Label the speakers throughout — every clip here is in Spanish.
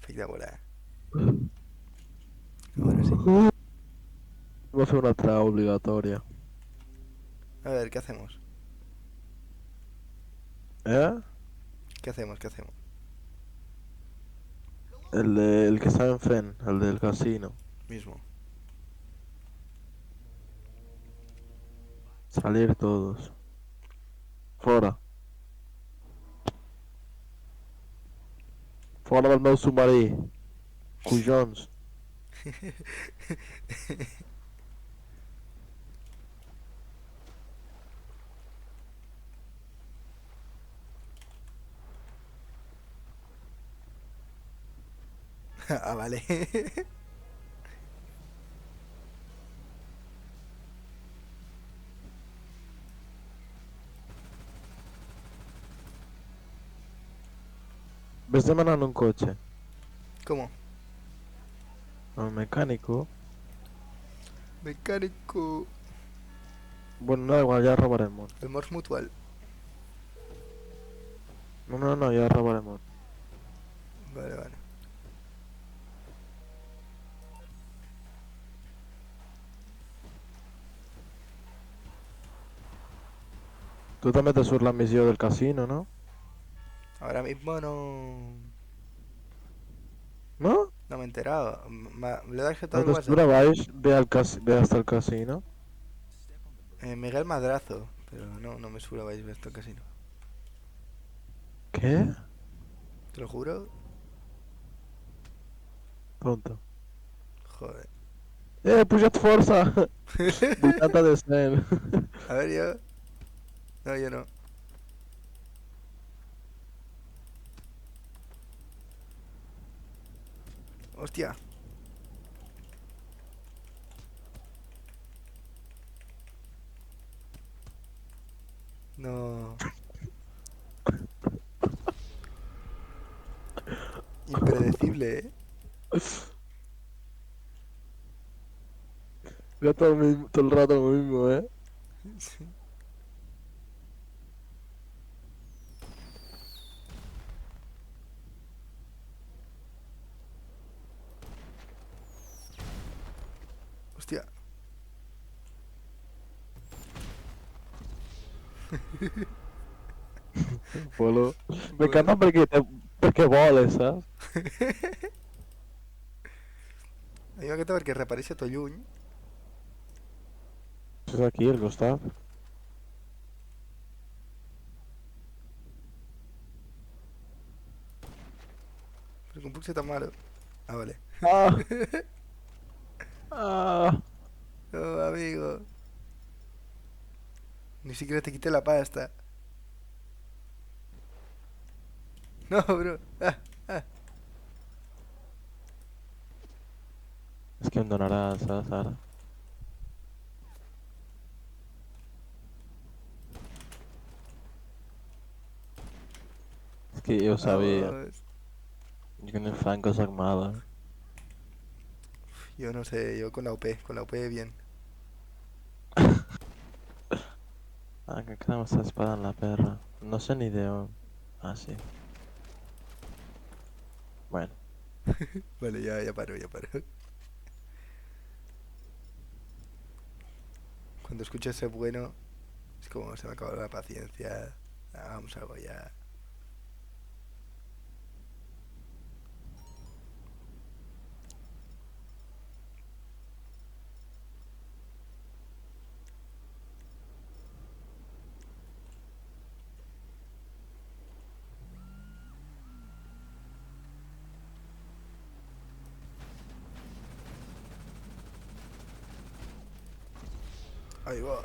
Speaker 1: Espectacular. Ahora sí.
Speaker 2: Vamos a hacer una traba obligatoria.
Speaker 1: A ver, ¿qué hacemos?
Speaker 2: ¿Eh?
Speaker 1: ¿Qué hacemos? ¿Qué hacemos?
Speaker 2: El que está en Fen, el del casino.
Speaker 1: Mismo.
Speaker 2: Salir todos. Fora. Fora del meu submarí. Cujons.
Speaker 1: Ah, vale.
Speaker 2: Ves demanant un cotxe
Speaker 1: ¿Cómo?
Speaker 2: al mecánico.
Speaker 1: Mecánico.
Speaker 2: Bueno, no da igual, ya robaremos.
Speaker 1: El Morse Mutual.
Speaker 2: No, no, no, ya robaremos.
Speaker 1: Vale, vale.
Speaker 2: Tú també te surt la missió del casino, ¿no?
Speaker 1: Ahora mismo no...
Speaker 2: ¿No?
Speaker 1: No me he enterado. ¿Le das todo
Speaker 2: ¿No
Speaker 1: el
Speaker 2: te
Speaker 1: WhatsApp?
Speaker 2: surt baix? Ve hasta el casino.
Speaker 1: Miguel Madrazo. Pero no, no me suelo vais esto al casino.
Speaker 2: ¿Qué?
Speaker 1: Te lo juro.
Speaker 2: Tonto.
Speaker 1: Joder.
Speaker 2: Pujat força! 80 de 100.
Speaker 1: A ver, yo. No, yo no. Hostia. No. Impredecible, ¿eh?
Speaker 2: Ya todo el rato lo mismo, ¿eh?
Speaker 1: Sí. Hostia.
Speaker 2: Polo.
Speaker 1: Bueno.
Speaker 2: M'encanta perquè voles, saps?
Speaker 1: A mi m'encanta perquè reapareix tot lluny.
Speaker 2: És aquí, al costat.
Speaker 1: Però com puc ser tan malo? Ah, vale.
Speaker 2: Ah! Ah!
Speaker 1: No, amigo. Ni siquiera te quité la pasta. No, bro. Ah, ah.
Speaker 2: És que em donaràs, saps, ara? És que jo ho sabia.
Speaker 1: Vamos.
Speaker 2: Jo que no fan coses males.
Speaker 1: Yo no sé, yo con la OP. Con la OP bien.
Speaker 2: Ah, que encara m'està disparant la perra. No sé ni de on. Ah, sí. Bueno.
Speaker 1: Vale, ya, ya paro, ya paro. Cuando escucho ese bueno, es como se me acaba la paciencia. Hagamos algo ya. Ahí va.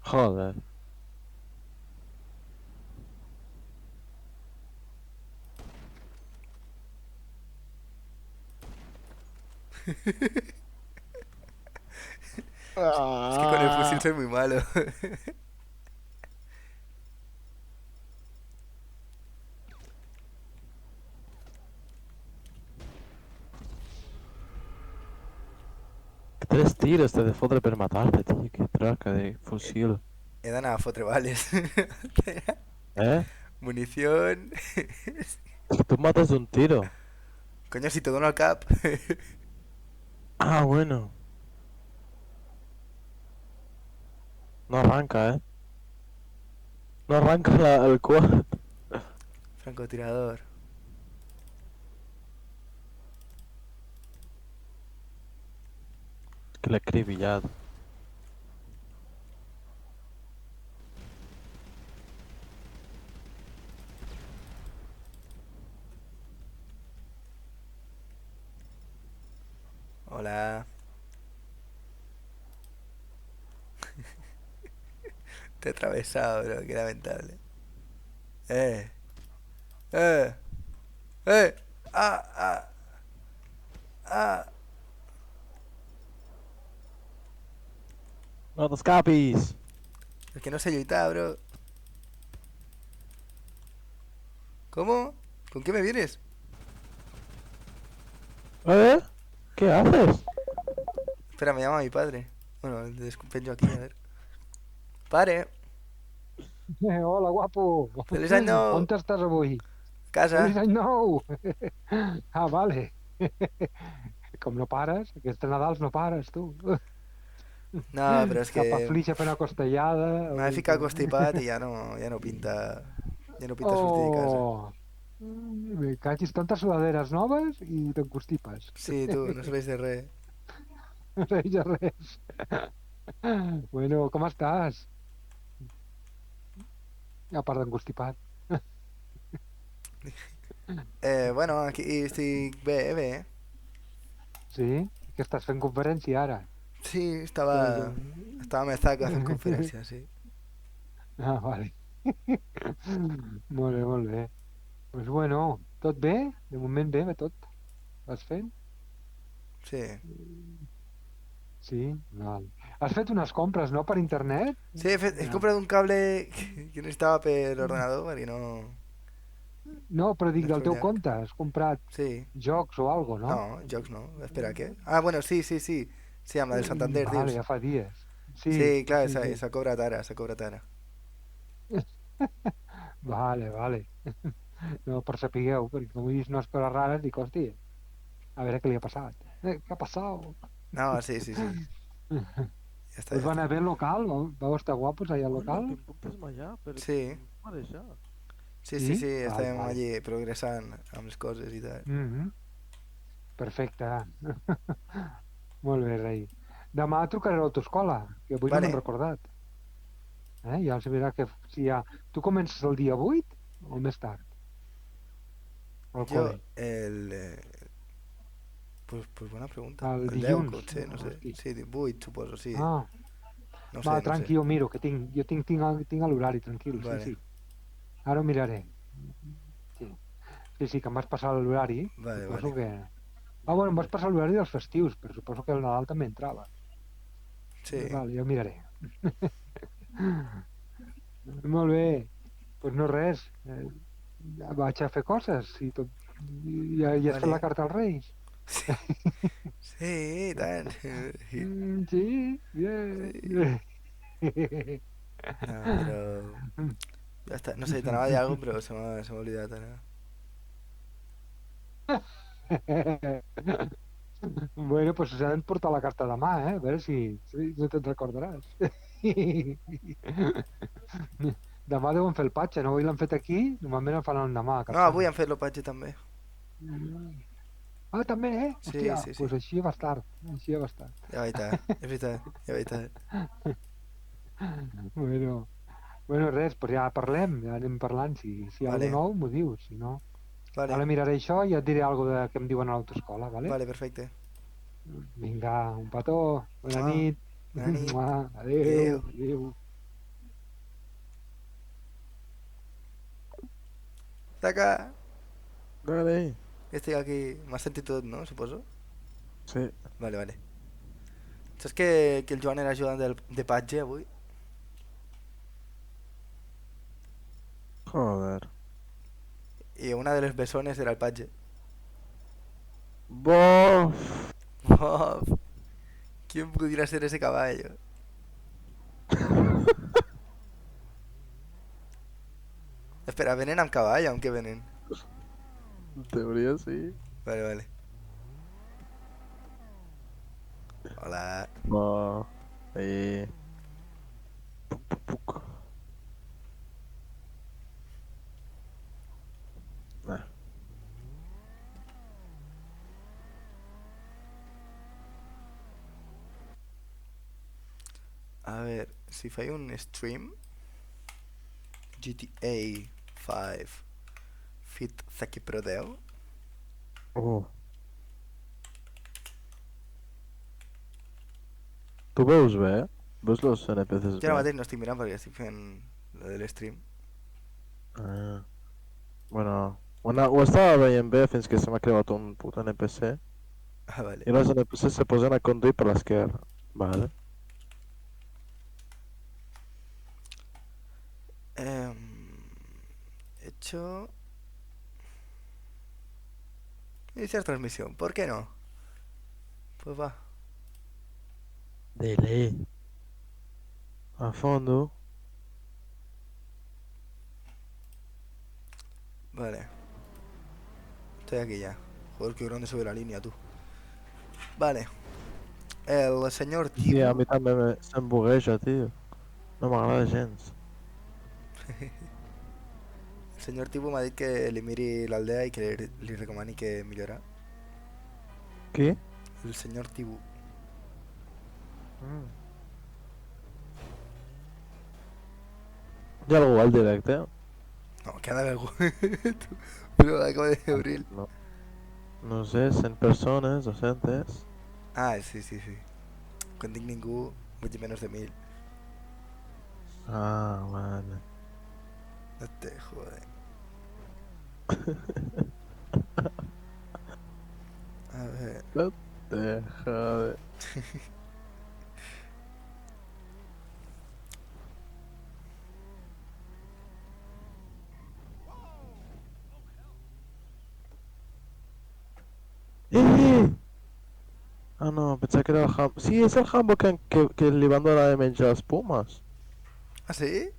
Speaker 2: Joder.
Speaker 1: Es que con el fusil
Speaker 2: Ah!
Speaker 1: soy muy malo.
Speaker 2: Que 3 tiros te de fotre per matar-te, tio. Que traca de fusil.
Speaker 1: He d'anar a fotre bales.
Speaker 2: Eh?
Speaker 1: Munición.
Speaker 2: Que tu mates d'un tiro.
Speaker 1: Coño, si te dono al cap.
Speaker 2: Ah, bueno. No arranca, eh. No arranca el quad.
Speaker 1: Francotirador.
Speaker 2: Que l'he acribillat.
Speaker 1: Hola. Te he atravesado, bro. Qué lamentable. Eh. Eh. Eh. Ah, ah, ah.
Speaker 2: No t'escapis!
Speaker 1: Es que no sé lluitar, bro. ¿Cómo? ¿Con qué me vienes?
Speaker 2: ¿Eh? ¿Qué haces?
Speaker 1: Espera, me llama mi padre. Bueno, el descompendio aquí, a ver. Pare,
Speaker 3: Hola, guapo.
Speaker 1: feliç any nou.
Speaker 3: On estàs avui?
Speaker 1: Casa.
Speaker 3: Feliç any nou! Ah, vale. Com no pares, aquests Nadals no pares, tu.
Speaker 1: No, però és que
Speaker 3: Cap a Flix a fer una costellada.
Speaker 1: m'he ficat constipat i ja no pinta... Ja no pinta sortir de casa.
Speaker 3: Oh! Me cagis tantes sudaderes noves i t'encostipes.
Speaker 1: Sí, tu, no serveix de res.
Speaker 3: No veig res. Bueno, com estàs? A part d'encostipat.
Speaker 1: Bueno, aquí estic bé, bé.
Speaker 3: Sí? Que estàs fent conferència ara?
Speaker 1: Sí, estava a Mezaca fent conferència, sí.
Speaker 3: Ah, vale. Molt bé, molt bé. Pues bueno, tot bé? De moment bé, tot? Vas fent?
Speaker 1: Sí.
Speaker 3: Sí? Val. Has fet unes compres, no, per internet?
Speaker 1: Sí, he comprat un cable que necessitava per l'ordenador perquè no...
Speaker 3: No, però dic,
Speaker 1: No
Speaker 3: del
Speaker 1: és
Speaker 3: teu
Speaker 1: llarg.
Speaker 3: compte, has comprat
Speaker 1: Sí.
Speaker 3: jocs o algo, no?
Speaker 1: No, jocs no. Espera, què? Ah, bueno, sí, sí, sí. Sí, amb la del Santander,
Speaker 3: Vale,
Speaker 1: dius.
Speaker 3: ja fa dies. Sí,
Speaker 1: Sí, clar,
Speaker 3: sí, sí.
Speaker 1: s'ha cobrat ara, s'ha cobrat ara.
Speaker 3: Vale, vale. No, per sapigueu, perquè com he vist unes coses rares, dic, hòstia, a veure què li ha passat. Què ha passat?
Speaker 1: No, sí, sí, sí. Ja està,
Speaker 3: Us
Speaker 1: ja
Speaker 3: va anar
Speaker 1: està.
Speaker 3: bé al local? Vau estar guapos allà al
Speaker 2: Bueno,
Speaker 3: local?
Speaker 2: que em puc desmallar, però
Speaker 1: Sí.
Speaker 2: m'ha deixat.
Speaker 1: Sí,
Speaker 3: Sí?
Speaker 1: sí, sí,
Speaker 3: Vale,
Speaker 1: estàvem
Speaker 3: vale.
Speaker 1: allí progressant amb les coses i tal.
Speaker 3: Perfecte. Molt bé, rei. Demà trucaré a l'autoscola, que avui no
Speaker 1: Vale.
Speaker 3: m'han recordat. Ja els dirà que si ja... Tu comences el dia 8 o més tard? Al
Speaker 1: Jo,
Speaker 3: col·le.
Speaker 1: Pues buena pregunta.
Speaker 3: El
Speaker 1: El 10,
Speaker 3: dilluns.
Speaker 1: potser, no sé.
Speaker 3: Hosti.
Speaker 1: Sí, 18, suposo, sí.
Speaker 3: Ah,
Speaker 1: No
Speaker 3: va,
Speaker 1: sé, no
Speaker 3: tranqui,
Speaker 1: sé.
Speaker 3: jo miro, que jo tinc l'horari, tranquil,
Speaker 1: Vale.
Speaker 3: sí, sí. Ara ho miraré. Sí, sí, sí, que em vas passar l'horari.
Speaker 1: Vale,
Speaker 3: Suposo
Speaker 1: vale.
Speaker 3: que... Ah, bueno, em vas passar l'horari dels festius, però suposo que el Nadal també entrava.
Speaker 1: Sí.
Speaker 3: Vale, ja ho miraré. Molt bé. Pues no res. Vaig a fer coses i tot. Ja has fet la
Speaker 1: Vale.
Speaker 3: carta als Reis?
Speaker 1: Sí, i tant. Sí.
Speaker 3: Sí, bien.
Speaker 1: No, però... Ja està. No sé, t'anava a dir alguna cosa, però se m'ha oblidat ara.
Speaker 3: Bueno, pues s'ha de portar la carta demà, a veure si no te'n recordaràs. Demà deuen fer el patge, no? Avui l'han fet aquí, normalment el fan l'endemà a
Speaker 1: No,
Speaker 3: Capçanes.
Speaker 1: avui han fet l'opatge també.
Speaker 3: Ah, també, eh?
Speaker 1: Sí,
Speaker 3: Hòstia,
Speaker 1: sí, sí.
Speaker 3: pues així ja vas tard. Així ja vas tard.
Speaker 1: Ja vaig tard, és veritat, ja vaig tard.
Speaker 3: Bueno, res, pues ja parlem, ja anem parlant. Si hi ha
Speaker 1: Vale.
Speaker 3: alguna nou, m'ho dius, si no...
Speaker 1: Vale,
Speaker 3: Ara miraré això i ja et diré alguna cosa que em diuen a l'autoescola, vale?
Speaker 1: vale, perfecte.
Speaker 3: Vinga, un petó, bona
Speaker 1: Mua.
Speaker 3: nit.
Speaker 1: Bona nit.
Speaker 3: Mua, adéu,
Speaker 1: Adéu.
Speaker 3: adéu.
Speaker 1: Saca!
Speaker 2: Vale.
Speaker 1: Estic aquí, m'has sentit tot, no? Suposo?
Speaker 2: Sí.
Speaker 1: Vale, vale. Saps que el Joan era ajudant de patge avui?
Speaker 2: Joder.
Speaker 1: I una de les bessones era el patge.
Speaker 2: Bof.
Speaker 1: Bof! ¿Quién pudiera ser ese caballo? Espera, venen amb cavall, aunque venen.
Speaker 2: En teoría sí.
Speaker 1: Vale, vale. Hola.
Speaker 2: No. Ahí. Puc. Nah.
Speaker 1: A ver, si faig un stream GTA 5 Fit Zaki Pro 10.
Speaker 2: Tu veus bé? Veus los NPCs
Speaker 1: Jo ara
Speaker 2: bé?
Speaker 1: mateix no estic mirant perquè estic fent lo de l'stream.
Speaker 2: Ah. Bueno, ho estava veient bé fins que se m'ha creat un puto NPC
Speaker 1: Ah, vale.
Speaker 2: i los NPCs se posen a conduir per l'esquerra. Vale.
Speaker 1: Hecho... Iniciar transmisión, ¿por qué no? Pues va.
Speaker 2: Dele. A fondo.
Speaker 1: Vale. Estoy aquí ya. Joder, qué grande sube la línea, tú. Vale. El senyor
Speaker 2: Sí, a
Speaker 1: Tibu...
Speaker 2: mi també se'm bugueja, tio. No m'agrada gens.
Speaker 1: El senyor Tibu m'ha dit que li miri l'aldea i que li recomani que millora.
Speaker 2: Qui?
Speaker 1: El senyor Tibu.
Speaker 2: Mm. Hi ha algú al directe?
Speaker 1: No, que ha d'haver algú. Però acabo de obrir.
Speaker 2: No. No sé, 100 persones, 200.
Speaker 1: Ah, sí, sí, sí. Quan dic ningú, vull dir menys de 1000.
Speaker 2: Ah, vale.
Speaker 1: No te jode. A ver...
Speaker 2: No te jode. ¡Eh! Ah, no, pensaba que era el Hambo. Sí, es el Hambo que li van donar de menjar les pumes.
Speaker 1: Ah, sí?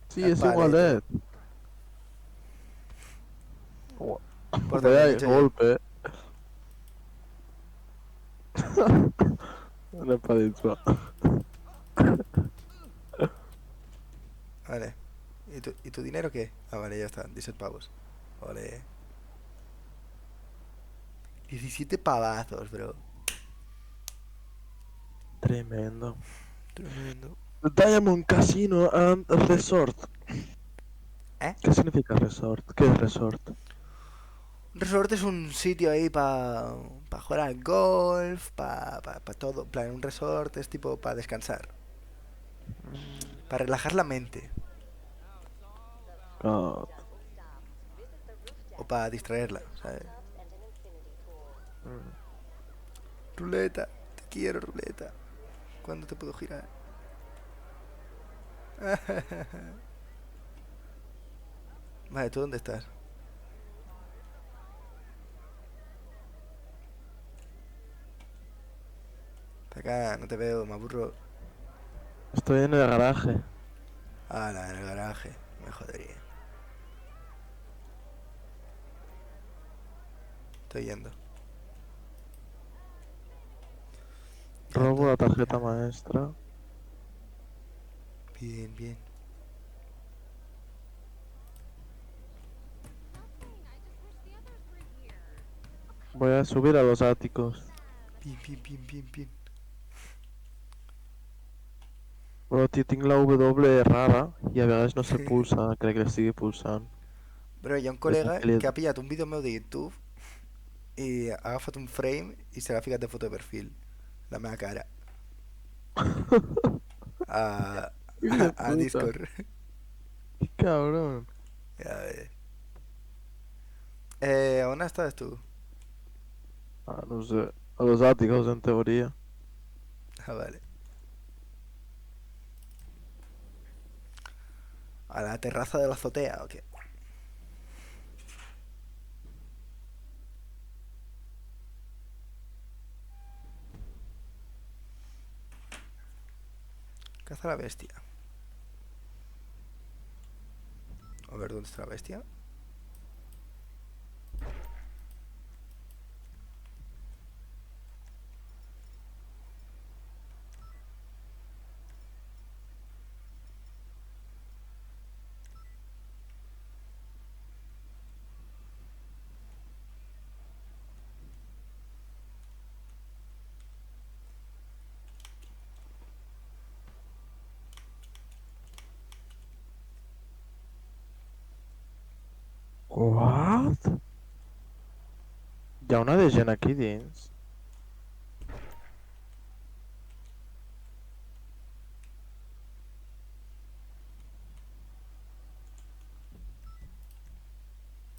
Speaker 2: Sí,
Speaker 1: El
Speaker 2: és
Speaker 1: paleto.
Speaker 2: igualet.
Speaker 1: Porta, me
Speaker 2: Vaya
Speaker 1: dicho yo.
Speaker 2: golpe. No pa dins, va.
Speaker 1: Vale. ¿Y tu dinero qué? Ah, vale, ya está. 17 pavos. Vale. 17 pavazos, bro.
Speaker 2: Tremendo.
Speaker 1: Tremendo.
Speaker 2: Diamond Casino and Resort.
Speaker 1: ¿Eh?
Speaker 2: ¿Qué significa resort? ¿Qué es resort?
Speaker 1: Un resort es un sitio ahí para jugar al golf, para todo. En plan, un resort es tipo para descansar. Para relajar la mente.
Speaker 2: God.
Speaker 1: O para distraerla, ¿sabes?
Speaker 2: Mm.
Speaker 1: Ruleta. Te quiero, ruleta. ¿Cuándo te puedo girar? Vale, ¿tú dónde estás? Está acá, no te veo, me aburro.
Speaker 2: Estoy en el garaje.
Speaker 1: Ah, en el garaje. Me jodería. Estoy yendo.
Speaker 2: Robo la tarjeta maestra.
Speaker 1: Bien, bien.
Speaker 2: Voy a subir a los áticos.
Speaker 1: Bien, bien, bien, bien, bien.
Speaker 2: Però, tio, tinc la W rara i a vegades no se pulsa. Crec que l'estigui pulsant.
Speaker 1: Bro, hi ha un col·lega que ha pillat un vídeo meu de YouTube i ha agafat un frame i se l'ha ficat de foto de perfil. La meva cara.
Speaker 2: Fill de
Speaker 1: A
Speaker 2: puta.
Speaker 1: Discord.
Speaker 2: Qué cabrón.
Speaker 1: Ya ves. ¿Dónde estás tú?
Speaker 2: Ah, no sé. A los áticos, en teoría.
Speaker 1: Ah, vale. ¿A la terraza de la azotea o qué? Caza a la bestia. A ver, ¿dónde está la bestia?
Speaker 2: What? Hi ha una de gent aquí dins.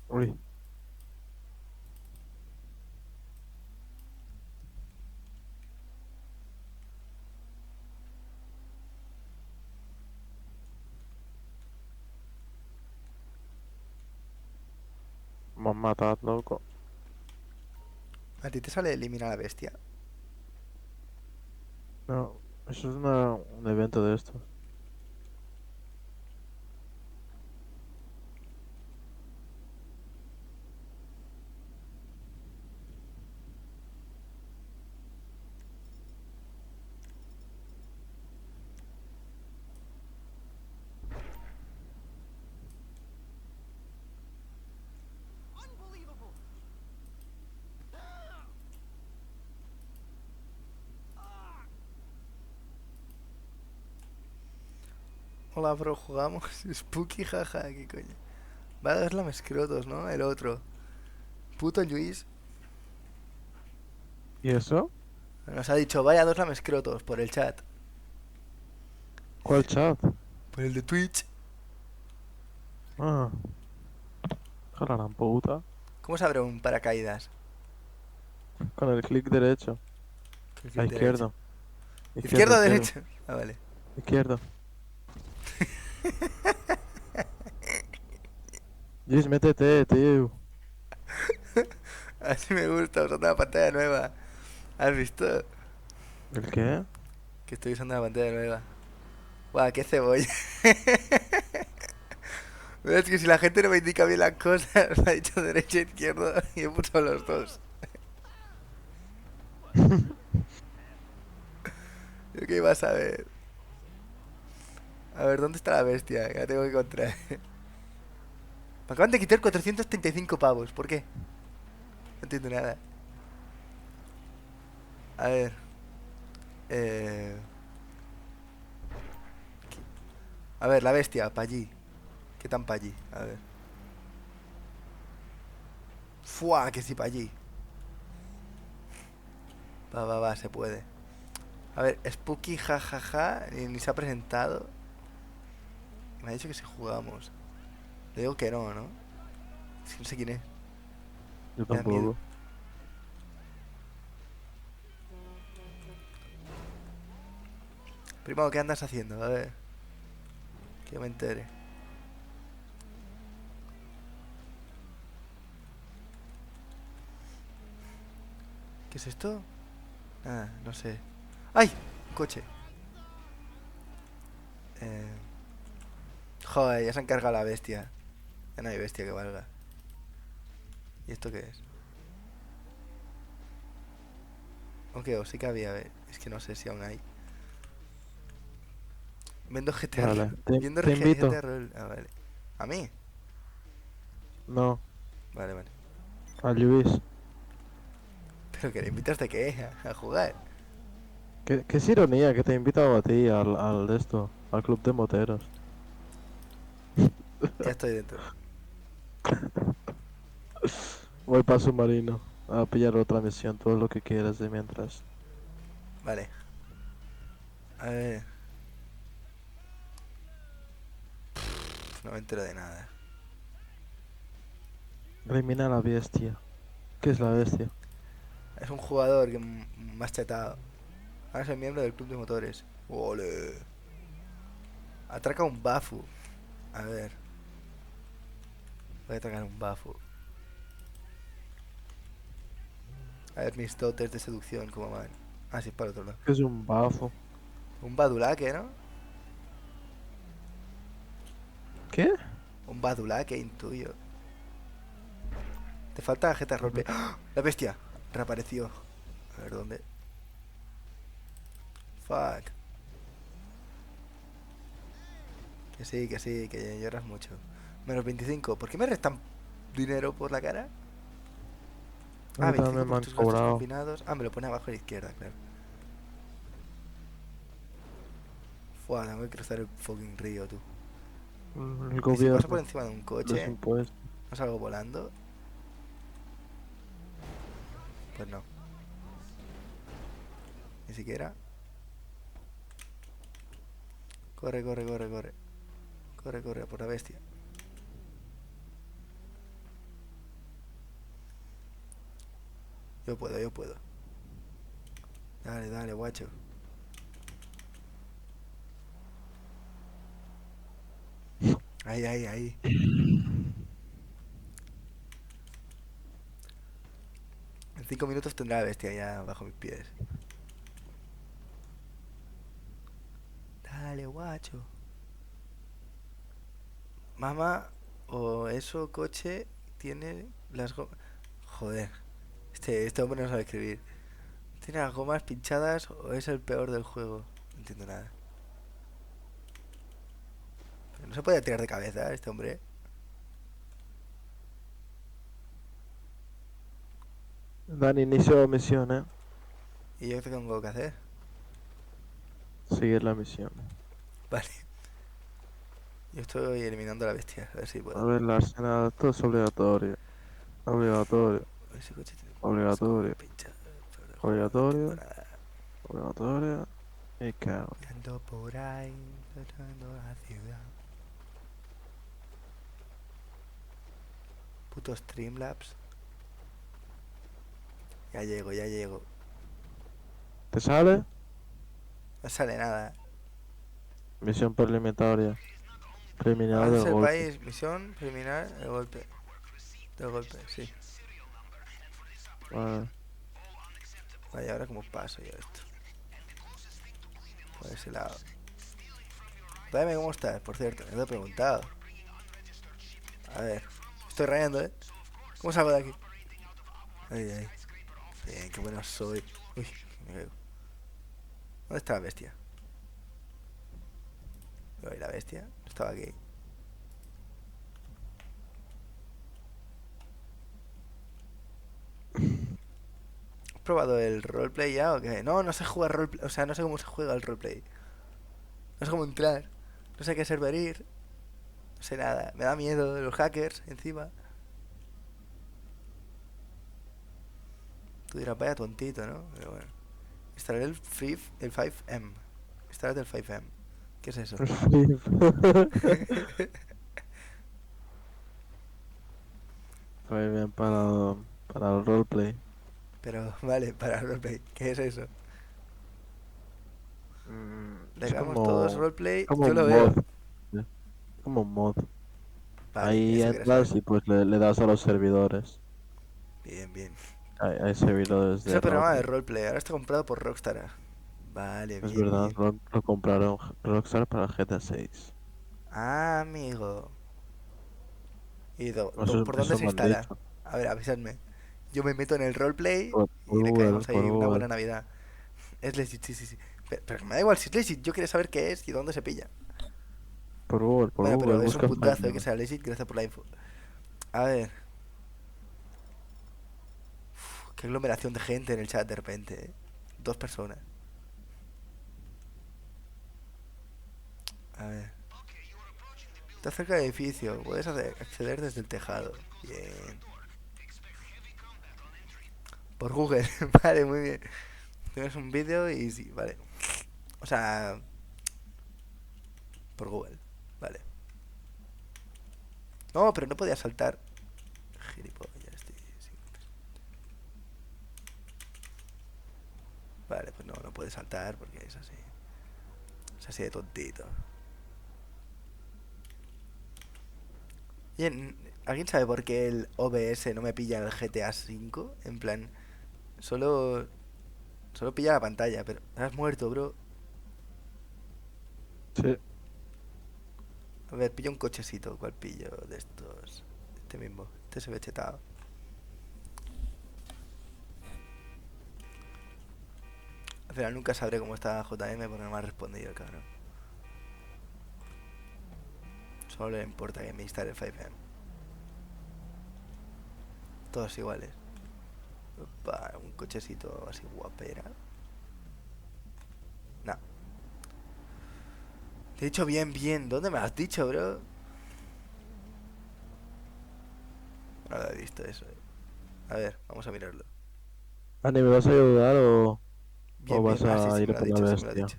Speaker 2: Ui. M'han matat, loco.
Speaker 1: A ti te sale eliminar a la bestia.
Speaker 2: No, això és un evento de estos.
Speaker 1: Hola, bro, jugamos. Spooky, jaja, qué coño. Va a dar escrotos, ¿no? El otro. Puto Luis.
Speaker 2: ¿Y eso?
Speaker 1: Nos ha dicho, vaya dos lamescrotos por el chat.
Speaker 2: ¿Cuál chat?
Speaker 1: Por el de Twitch.
Speaker 2: Ah, hija la gran puta.
Speaker 1: ¿Cómo se abre un paracaídas?
Speaker 2: Con el clic derecho.
Speaker 1: Con el
Speaker 2: A
Speaker 1: clic derecho.
Speaker 2: izquierdo.
Speaker 1: ¿Izquierdo o
Speaker 2: Izquierdo.
Speaker 1: derecho? Ah, vale.
Speaker 2: Izquierdo. Luis, métete, tío.
Speaker 1: Así me gusta, usando la pantalla nueva. ¿Has visto?
Speaker 2: ¿El qué?
Speaker 1: Que estoy usando la pantalla nueva. Guau, qué cebolla. Es que si la gente no me indica bien las cosas, me ha dicho derecha e izquierdo y he puesto los dos. Yo qué iba a saber. A ver, ¿dónde está la bestia? Que la tengo que encontrar. Me acaban de quitar 435 pavos. ¿Por qué? No entiendo nada. A ver. Eh... A ver, la bestia, para allí. ¿Qué tan para allí? A ver. Fua, que sí, para allí. Va, se puede. A ver, Spooky, jajaja, ni se ha presentado. Me ha dicho que si jugamos. Le digo que no, ¿no? Es que no sé quién es.
Speaker 2: Yo
Speaker 1: Me da miedo.
Speaker 2: tampoco.
Speaker 1: Primo, ¿qué andas haciendo? A ver. Que me entere. ¿Qué es esto? Ah, no sé. ¡Ay! Un coche. Eh... Joder, ya se han cargado la bestia. Ya no hay bestia que valga. ¿Y esto qué es? Ok, o sí que había, a ver. Es que no sé si aún hay. Viendo GTA.
Speaker 2: Vale,
Speaker 1: Viendo
Speaker 2: te invito.
Speaker 1: GTA Roll. Ah, vale. ¿A mí?
Speaker 2: No,
Speaker 1: Vale.
Speaker 2: a Luis.
Speaker 1: ¿Pero que le invitas de qué? A jugar.
Speaker 2: ¿Qué es ironía que te he invitado a ti, al de esto, al club de moteros?
Speaker 1: Ya estoy dentro.
Speaker 2: Voy para submarino a pillar otra misión, todo lo que quieras de mientras.
Speaker 1: Vale. A ver. No me entero de nada.
Speaker 2: Elimina a la bestia. ¿Qué es la bestia?
Speaker 1: Es un jugador que me ha chetado. Ahora soy miembro del club de motores. ¡Ole! Atraca un Bafu. A ver. Voy a atracar un Bafu. A ver mis dotes de seducción, cómo van. Ah, sí, para el otro lado.
Speaker 2: Es un bafo.
Speaker 1: Un Badulaque, ¿no?
Speaker 2: ¿Qué?
Speaker 1: Un Badula que intuyo. Te falta GTA Roleplay. ¡Ah! La bestia. Reapareció. A ver dónde. Fuck. Que sí, que lloras mucho. Menos 25. ¿Por qué me restan dinero por la cara?
Speaker 2: A
Speaker 1: Ah,
Speaker 2: mí
Speaker 1: 25
Speaker 2: también me
Speaker 1: por
Speaker 2: han
Speaker 1: tus gastos
Speaker 2: cobrado.
Speaker 1: combinados. Ah, me lo pone abajo a la izquierda, claro. Fua, tengo que cruzar el fucking río, tú.
Speaker 2: El
Speaker 1: Y si paso por
Speaker 2: gobierno,
Speaker 1: encima de un
Speaker 2: los
Speaker 1: coche,
Speaker 2: impuestos.
Speaker 1: ¿no salgo volando? Pues no, ni siquiera. Corre, corre, corre, corre. Corre, corre, por la bestia. Yo puedo, yo puedo. Dale, dale, guacho. Ahí, ahí, ahí. En 5 minutos tendrá la bestia ya bajo mis pies. Dale, guacho. Mamá, o eso, coche, tiene las gomas... Joder, este hombre no sabe escribir. ¿Tiene las gomas pinchadas o es el peor del juego? No entiendo nada. Pero no se puede tirar de cabeza este hombre.
Speaker 2: Dan inicio a misión,
Speaker 1: ¿Y yo qué tengo que hacer?
Speaker 2: Sigue la misión.
Speaker 1: Vale, yo estoy eliminando a la bestia, a ver si
Speaker 2: A
Speaker 1: puedo.
Speaker 2: ver, la arsenal, esto es obligatorio. Obligatorio.
Speaker 1: Ese coche tiene las gomas
Speaker 2: Obligatorio.
Speaker 1: pinchadas. Peor del juego, no entiendo
Speaker 2: Obligatorio.
Speaker 1: nada.
Speaker 2: Obligatorio. Y cago.
Speaker 1: Y ando por ahí, explorando la ciudad. Puto Streamlabs. Ya llego, ya llego.
Speaker 2: ¿Te sale?
Speaker 1: No sale nada.
Speaker 2: Misión preliminaria. Preliminar del
Speaker 1: Avance el
Speaker 2: golpe.
Speaker 1: país, misión, preliminar, el golpe. Del golpe, sí.
Speaker 2: Vale.
Speaker 1: Vaya, ahora como paso yo esto. Por ese lado. Dime cómo estás, por cierto, me lo he preguntado. A ver, estoy rayando, ¿eh? ¿Cómo salgo de aquí? Ay, ay. Bien, qué bueno soy. Uy, me caigo. ¿Dónde está la bestia? ¿Y la bestia? Estaba aquí. ¿Has probado el roleplay ya o qué? No, no sé jugar roleplay. O sea, no sé cómo se juega el roleplay. No sé cómo entrar. No sé qué server ir. No sé nada. Me da miedo de los hackers encima. Tú dirás, vaya tontito, ¿no? Pero bueno. Instalé el 5M. Instalate el 5M. ¿Qué es eso?
Speaker 2: Fue bien para el roleplay.
Speaker 1: Pero, vale, para roleplay. ¿Qué es eso? Le
Speaker 2: Es
Speaker 1: hagamos todos
Speaker 2: como,
Speaker 1: roleplay.
Speaker 2: como
Speaker 1: Yo lo
Speaker 2: un
Speaker 1: veo.
Speaker 2: mod. ¿Eh? Como un mod.
Speaker 1: Vale,
Speaker 2: Ahí
Speaker 1: eso quería saber.
Speaker 2: entras y pues le das a los servidores.
Speaker 1: Bien, bien.
Speaker 2: Hay servidores
Speaker 1: Es
Speaker 2: de
Speaker 1: el programa de
Speaker 2: roleplay.
Speaker 1: roleplay. Ahora está comprado por Rockstar. Vale,
Speaker 2: Es
Speaker 1: bien,
Speaker 2: verdad,
Speaker 1: bien.
Speaker 2: lo compraron Rockstar para GTA 6.
Speaker 1: Ah, amigo. ¿Y por dónde
Speaker 2: Eso
Speaker 1: se
Speaker 2: me han
Speaker 1: instala?
Speaker 2: dicho.
Speaker 1: A ver, avisadme. Yo me meto en el roleplay
Speaker 2: Por
Speaker 1: y le
Speaker 2: Google,
Speaker 1: caemos
Speaker 2: por
Speaker 1: ahí una buena
Speaker 2: Google.
Speaker 1: Navidad. Es legit, sí, sí, sí. Pero me da igual si es legit. Yo quiero saber qué es y dónde se pilla.
Speaker 2: Por
Speaker 1: Bueno,
Speaker 2: Google,
Speaker 1: pero es un
Speaker 2: busca
Speaker 1: puntazo, que
Speaker 2: español.
Speaker 1: sea legit. Gracias por la info. A ver. Qué aglomeración de gente en el chat de repente, ¿eh? 2 personas. A ver. Está cerca del edificio. Puedes acceder desde el tejado. Bien. Por Google. Vale, muy bien. Tienes un vídeo y sí, vale. O sea, por Google. Vale. No, pero no podía saltar. Gilipollas, tío. Sí. Vale, pues no, no puede saltar porque es así. Es así de tontito. Bien, ¿alguien sabe por qué el OBS no me pilla en el GTA V? En plan, solo solo pilla la pantalla, pero has muerto, bro.
Speaker 2: Sí,
Speaker 1: A ver, pillo un cochecito. ¿Cuál pillo de estos? Este mismo. Este se ve chetado. Al final nunca sabré cómo está JM porque no me ha respondido, cabrón. Solo le importa que me instale el 5M. Todos iguales. Opa, un cochecito así guapera. No. Te he dicho bien, bien. ¿Dónde me lo has dicho, bro? No lo he visto eso. A ver, vamos a mirarlo.
Speaker 2: Dani, ¿me vas a ayudar o
Speaker 1: Bien, bien.
Speaker 2: vas
Speaker 1: Ah, sí,
Speaker 2: a
Speaker 1: sí, me
Speaker 2: ir
Speaker 1: lo ha
Speaker 2: por la
Speaker 1: dicho, sí, me lo ha
Speaker 2: bestia?
Speaker 1: dicho.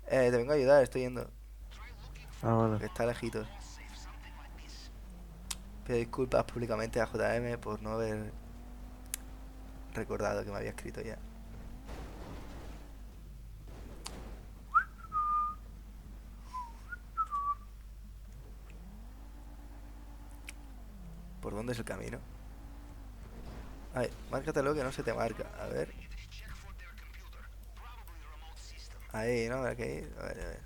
Speaker 1: Te vengo a ayudar, estoy yendo.
Speaker 2: Ah, vale.
Speaker 1: Que está lejitos. Pido disculpas públicamente a JM por no haber recordado que me había escrito ya. ¿Por dónde es el camino? Ay, márcatelo que no se te marca. A ver. Ahí, ¿no? Aquí. A ver, a ver.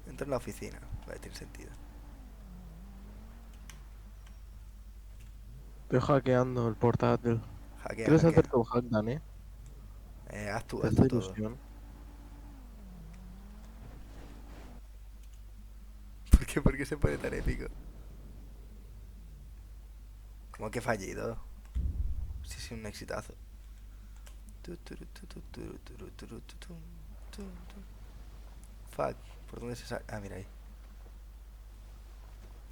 Speaker 1: Entro en la oficina. Vale, tiene sentido.
Speaker 2: Estoy hackeando el portátil.
Speaker 1: Hackea,
Speaker 2: ¿Quieres hacer
Speaker 1: hackea.
Speaker 2: tu hack, Dani? ¿Te
Speaker 1: Haz
Speaker 2: hace
Speaker 1: tú todo.
Speaker 2: ilusión?
Speaker 1: ¿Por qué? ¿Por qué se pone tan épico? Como que he fallido. Sí, sí, un exitazo. Fuck. ¿Por dónde se sale? Ah, mira ahí.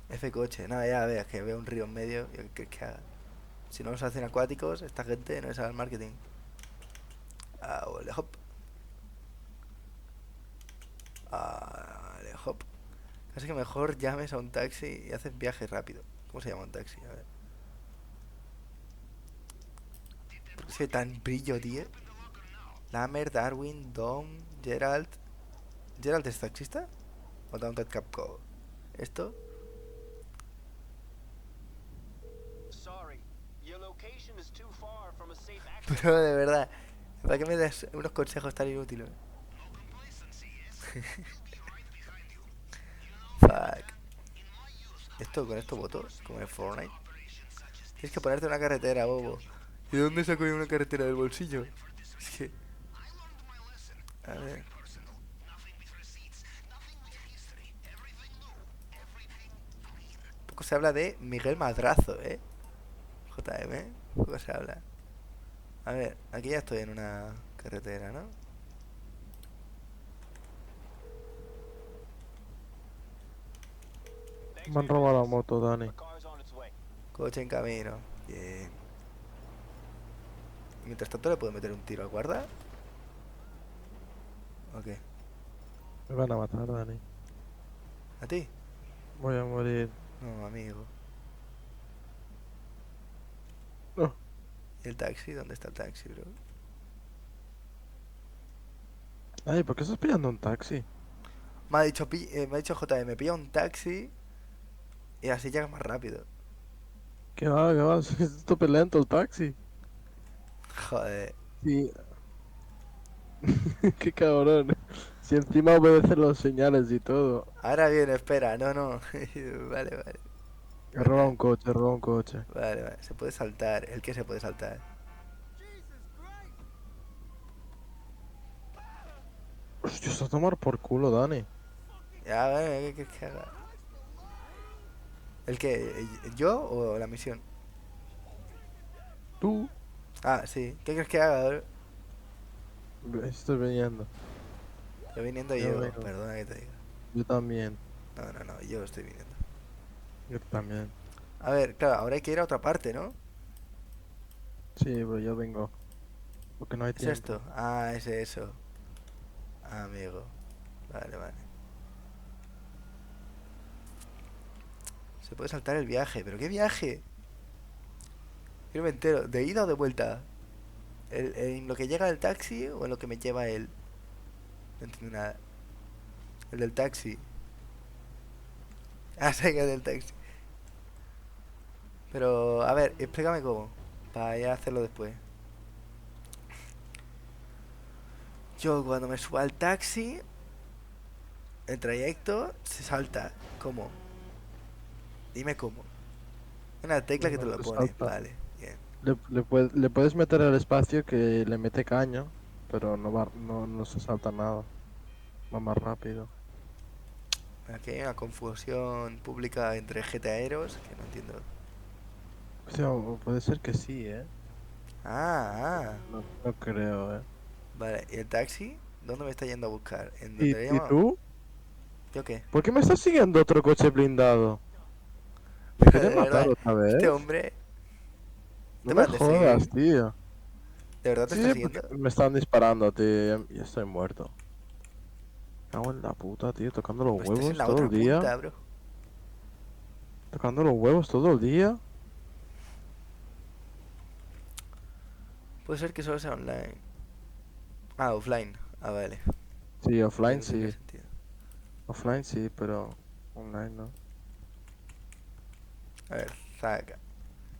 Speaker 1: F coche. Nada, ya veas que veo un río en medio. ¿Y qué quieres que haga? Si no los hacen acuáticos, esta gente no es al marketing. Ah, ole, hop. Ah, ole, hop. Casi que mejor llames a un taxi y haces viaje rápido. ¿Cómo se llama un taxi? A ver. ¿Por qué se ve tan brillo, tío? Lamer, Darwin, Dom, Gerald. ¿Gerald es taxista? ¿O Downtown Capco? ¿Esto? Pero de verdad, ¿para qué me das unos consejos tan inútiles? Fuck. ¿Esto con esto voto? ¿Como en Fortnite? Tienes que ponerte una carretera, bobo. ¿Y de dónde saco yo una carretera del bolsillo? Es que... A ver... Poco se habla de Miguel Madrazo, ¿eh? JM, poco se habla. A ver, aquí ya estoy en una carretera, ¿no?
Speaker 2: Me han robado la moto, Dani.
Speaker 1: Coche en camino. Bien. Mientras tanto le puedo meter un tiro al guarda. Ok.
Speaker 2: Me van a matar, Dani.
Speaker 1: ¿A ti?
Speaker 2: Voy a morir.
Speaker 1: No, amigo.
Speaker 2: No.
Speaker 1: ¿Y el taxi? ¿Dónde está el taxi, bro?
Speaker 2: Ay, ¿por qué estás pillando un taxi?
Speaker 1: Me ha dicho JM, pilla un taxi y así llegas más rápido.
Speaker 2: ¿Qué va? ¿Qué va? Es súper lento el taxi.
Speaker 1: Joder.
Speaker 2: Sí. Qué cabrón. Si encima obedece los señales y todo.
Speaker 1: Ahora viene, espera. No, no. Vale, vale.
Speaker 2: He robado
Speaker 1: Venga.
Speaker 2: un coche, he robado un coche.
Speaker 1: Vale, vale. Se puede saltar. ¿El qué se puede saltar?
Speaker 2: Hostia, está a tomar por culo, Dani.
Speaker 1: Ya, vale, ¿qué quieres que haga? ¿El qué? ¿Yo o la misión?
Speaker 2: Tú.
Speaker 1: Ah, sí. ¿Qué quieres que haga, bro?
Speaker 2: Estoy viniendo.
Speaker 1: Estoy viniendo
Speaker 2: Yo
Speaker 1: yo.
Speaker 2: vengo.
Speaker 1: Perdona que te diga.
Speaker 2: Yo también.
Speaker 1: No, no, no. Yo estoy viniendo.
Speaker 2: Yo también.
Speaker 1: A ver, claro, ahora hay que ir a otra parte, ¿no?
Speaker 2: Sí, pero yo vengo. Porque no hay
Speaker 1: ¿Es
Speaker 2: tiempo.
Speaker 1: esto? Ah, es eso. Ah, amigo. Vale, vale. Se puede saltar el viaje. ¿Pero qué viaje? Yo no me entero. ¿De ida o de vuelta? ¿En lo que llega el taxi o en lo que me lleva él? No entiendo nada. El del taxi. Ah, sé que es del taxi. Pero, a ver, explícame cómo. Para ya hacerlo después. Yo cuando me suba al taxi, el trayecto se salta. ¿Cómo? Dime cómo. Una tecla que te
Speaker 2: No
Speaker 1: lo
Speaker 2: te
Speaker 1: pone.
Speaker 2: salta.
Speaker 1: Vale, bien.
Speaker 2: Le puedes meter el espacio que le mete caña, pero no se salta nada. Va más rápido.
Speaker 1: Aquí hay una confusión pública entre GTAeros que no entiendo.
Speaker 2: O sea, o puede ser que sí, ¿eh?
Speaker 1: Ah, ah.
Speaker 2: No creo, ¿eh?
Speaker 1: Vale, ¿y el taxi? ¿Dónde me está yendo a buscar? ¿En
Speaker 2: ¿Y,
Speaker 1: donde le he
Speaker 2: y
Speaker 1: llamado?
Speaker 2: tú?
Speaker 1: ¿Yo qué?
Speaker 2: ¿Por qué me estás siguiendo otro coche blindado? ¿Me
Speaker 1: Pero
Speaker 2: quiere
Speaker 1: de
Speaker 2: matar
Speaker 1: verdad,
Speaker 2: otra
Speaker 1: este
Speaker 2: vez?
Speaker 1: hombre,
Speaker 2: No
Speaker 1: ¿te
Speaker 2: me
Speaker 1: van de seguir?
Speaker 2: jodas, tío.
Speaker 1: ¿De verdad te está
Speaker 2: Sí, porque
Speaker 1: siguiendo?
Speaker 2: me están disparando, tío. Ya estoy muerto. Cago en la puta, tío. Tocando los
Speaker 1: Pues estás en
Speaker 2: huevos
Speaker 1: la
Speaker 2: todo
Speaker 1: otra
Speaker 2: el día.
Speaker 1: punta, bro.
Speaker 2: Tocando los huevos todo el día.
Speaker 1: Puede ser que solo sea online. Ah, offline. Ah, vale.
Speaker 2: Sí, offline
Speaker 1: Entonces tendría
Speaker 2: sí.
Speaker 1: sentido.
Speaker 2: Offline sí, pero online no.
Speaker 1: A ver, saca.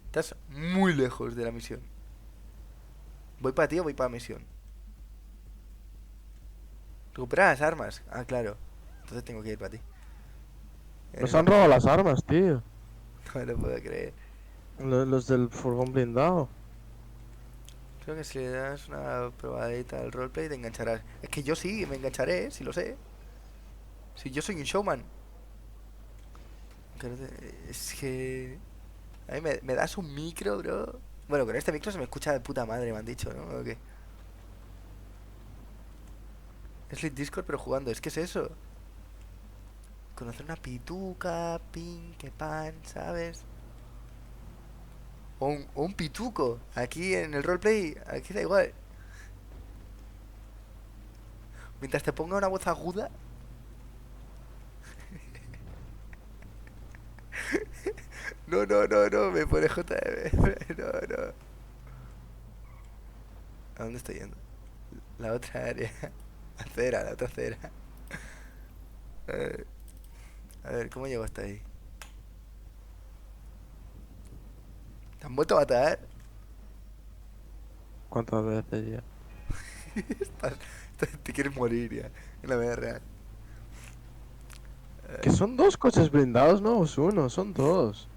Speaker 1: Estás muy lejos de la misión. ¿Voy para ti o voy para misión? Recupera las armas. Ah, claro. Entonces tengo que ir para ti.
Speaker 2: Nos
Speaker 1: Eres la
Speaker 2: han robado
Speaker 1: misión.
Speaker 2: las armas, tío.
Speaker 1: No me lo puedo creer.
Speaker 2: Los del furgón blindado.
Speaker 1: Creo que si le das una probadita al roleplay te engancharás. Es que yo sí, me engancharé, si lo sé. Si yo soy un showman. Es que... A mí me das un micro, bro. Bueno, con este micro se me escucha de puta madre, me han dicho, ¿no? ¿O qué? Es Lead Discord pero jugando, es que es eso. Conocer una pituca, pin, que pan, ¿sabes? O un pituco. Aquí en el roleplay, aquí da igual. Mientras te ponga una voz aguda. No, no, no, no, me pone JM. No, no. ¿A dónde estoy yendo? La otra área. Acera, la otra acera. A ver, ¿cómo llego hasta ahí? ¿Te han vuelto a matar?
Speaker 2: ¿Cuántas veces ya?
Speaker 1: Estás- te quieres morir ya. En la vida real.
Speaker 2: Que son dos coches blindados, no es uno, son dos.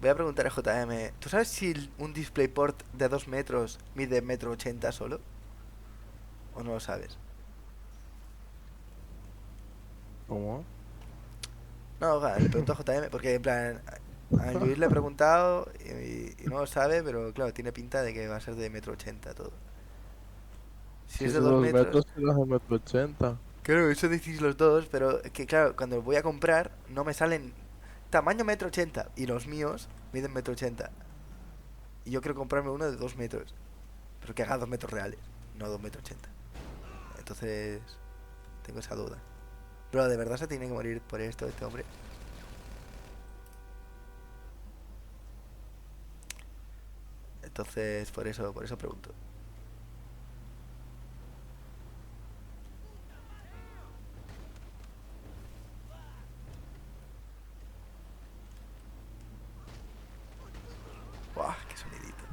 Speaker 1: Voy a preguntar a JM. ¿Tú sabes si un DisplayPort de 2 metros mide metro ochenta solo? ¿O no lo sabes?
Speaker 2: ¿Cómo?
Speaker 1: No, le pregunto a JM porque en plan... A Luis le he preguntado y no lo sabe, pero claro, tiene pinta de que va a ser de metro ochenta todo. Si
Speaker 2: Si
Speaker 1: es
Speaker 2: es
Speaker 1: de
Speaker 2: de
Speaker 1: 2
Speaker 2: dos
Speaker 1: metros,
Speaker 2: metros, será de metro ochenta.
Speaker 1: claro, eso decís los dos, pero es que claro, cuando lo voy a comprar no me salen tamaño metro ochenta y los míos miden metro ochenta. Y yo quiero comprarme uno de 2 metros, pero que haga 2 metros reales, no 2 metros ochenta. Entonces, tengo esa duda. Pero de verdad se tiene que morir por esto este hombre. Entonces, por eso pregunto. Buah, qué sonidito.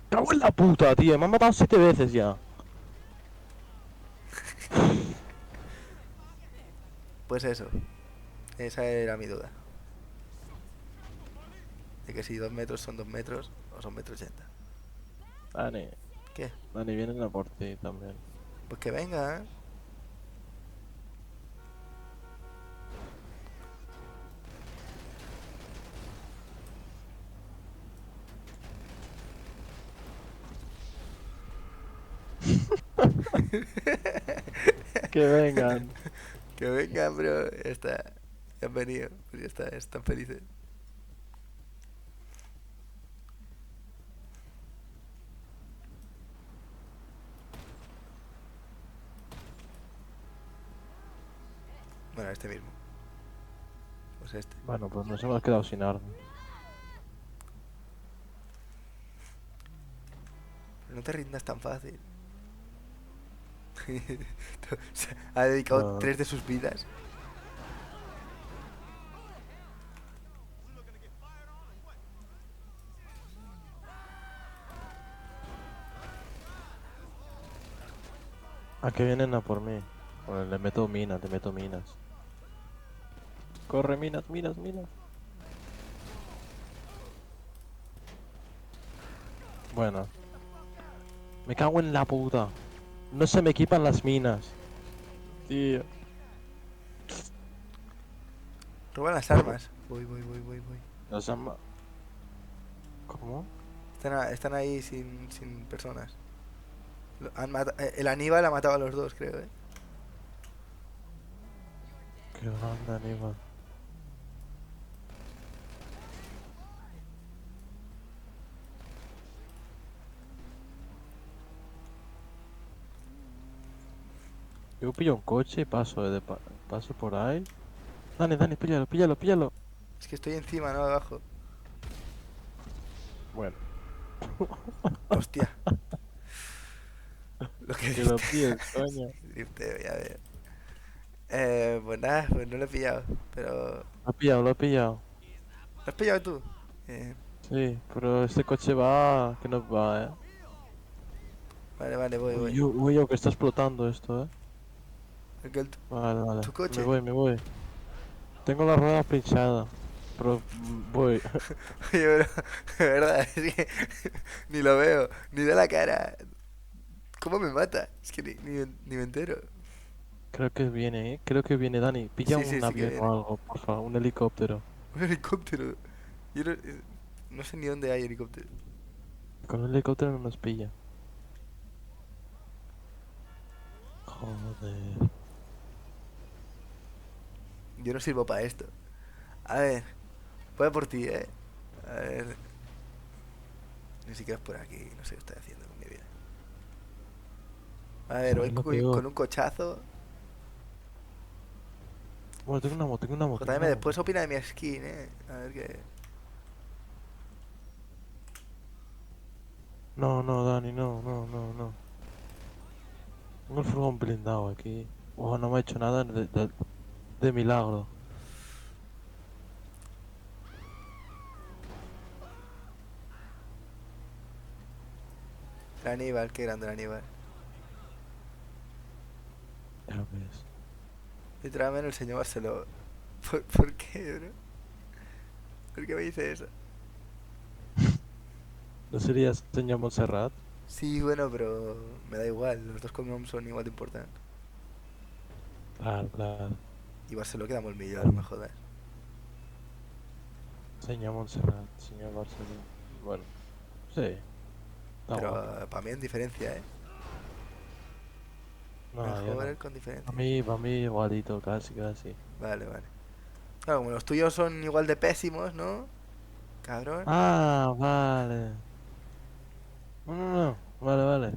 Speaker 2: ¡Cago en la puta, tío! Me han matado 7 veces ya.
Speaker 1: Pues eso, esa era mi duda. De que si 2 metros son 2 metros o son metro ochenta.
Speaker 2: Dani,
Speaker 1: ¿Qué?
Speaker 2: Dani, vienen a por ti también.
Speaker 1: Pues que venga, ¿eh?
Speaker 2: Que vengan.
Speaker 1: Que venga, bro. Ya está. Ya han venido. Pues ya está, están felices. Bueno, este mismo. Pues este.
Speaker 2: Bueno, pues nos hemos quedado sin armas.
Speaker 1: No te rindas tan fácil. O sea, ha dedicado
Speaker 2: No.
Speaker 1: 3 de sus vidas.
Speaker 2: ¿A qué vienen a por mí? Bueno, le meto minas, le meto minas. Corre, minas, minas, minas. Bueno, me cago en la puta. No se me equipan las minas. Tío.
Speaker 1: Roban las armas. Voy.
Speaker 2: Los ama... ¿Cómo?
Speaker 1: Están ahí sin personas. El Aníbal ha matado a los dos, creo, ¿eh?
Speaker 2: Qué grande, Aníbal. Yo pillo un coche y paso, paso por ahí. Dani, Dani, píllalo, píllalo, píllalo.
Speaker 1: Es que estoy encima, no abajo.
Speaker 2: Bueno,
Speaker 1: Hostia. Lo que
Speaker 2: que lo
Speaker 1: diste.
Speaker 2: pilles, coño.
Speaker 1: Drifteo, ya veo. Pues nada, pues no lo he pillado. Pero...
Speaker 2: Lo he pillado, lo he pillado.
Speaker 1: ¿Lo has pillado tú?
Speaker 2: Sí, pero este coche va... que no va,
Speaker 1: Vale, voy.
Speaker 2: Uy, yo, que está explotando esto,
Speaker 1: El
Speaker 2: Vale,
Speaker 1: tu
Speaker 2: vale. Me
Speaker 1: coche.
Speaker 2: voy, me voy. Tengo la rueda pinchada. Pero voy.
Speaker 1: Oye, pero, de verdad, es que ni lo veo, ni da la cara. ¿Cómo me mata? Es que ni me entero.
Speaker 2: Creo que viene, Creo que viene Dani. Pilla un
Speaker 1: Sí que
Speaker 2: avión o
Speaker 1: viene.
Speaker 2: algo, por favor. Un helicóptero.
Speaker 1: Un helicóptero. Yo no sé ni dónde hay helicóptero.
Speaker 2: Con un helicóptero no nos pilla. Joder.
Speaker 1: Yo no sirvo para esto. A ver, voy a por ti, ¿eh? A ver, ni siquiera es por aquí. No sé qué estoy haciendo con mi vida. A ver, voy
Speaker 2: ¿Sabes lo peor?
Speaker 1: con un cochazo.
Speaker 2: Bueno, tengo una moto, tengo
Speaker 1: JM
Speaker 2: una moto.
Speaker 1: después opina de mi skin, ¿eh? A ver qué...
Speaker 2: No, no, Dani, no, no, no, no. Tengo el furgón blindado aquí. Oh, no me ha hecho nada de milagro.
Speaker 1: El Aníbal, qué grande el Aníbal.
Speaker 2: Ya ves.
Speaker 1: Literalmente el señor Barceló. ¿Por qué, bro? ¿Por qué me dice eso?
Speaker 2: ¿No serías señor Montserrat?
Speaker 1: Sí, bueno, pero me da igual. Los dos cognoms son igual de importantes.
Speaker 2: Claro, claro.
Speaker 1: Y Barceló queda muy millón, no me jodas.
Speaker 2: Señor Montserrat, señor Barcelona. Bueno, sí, está
Speaker 1: Pero
Speaker 2: guapo.
Speaker 1: para mí en diferencia, ¿eh?
Speaker 2: No, yo
Speaker 1: Mejor
Speaker 2: no.
Speaker 1: el con diferencia.
Speaker 2: Para mí igualito, casi, casi.
Speaker 1: Vale. Claro, como los tuyos son igual de pésimos, ¿no? Cabrón.
Speaker 2: Ah, vale. No, no, no. Vale, vale.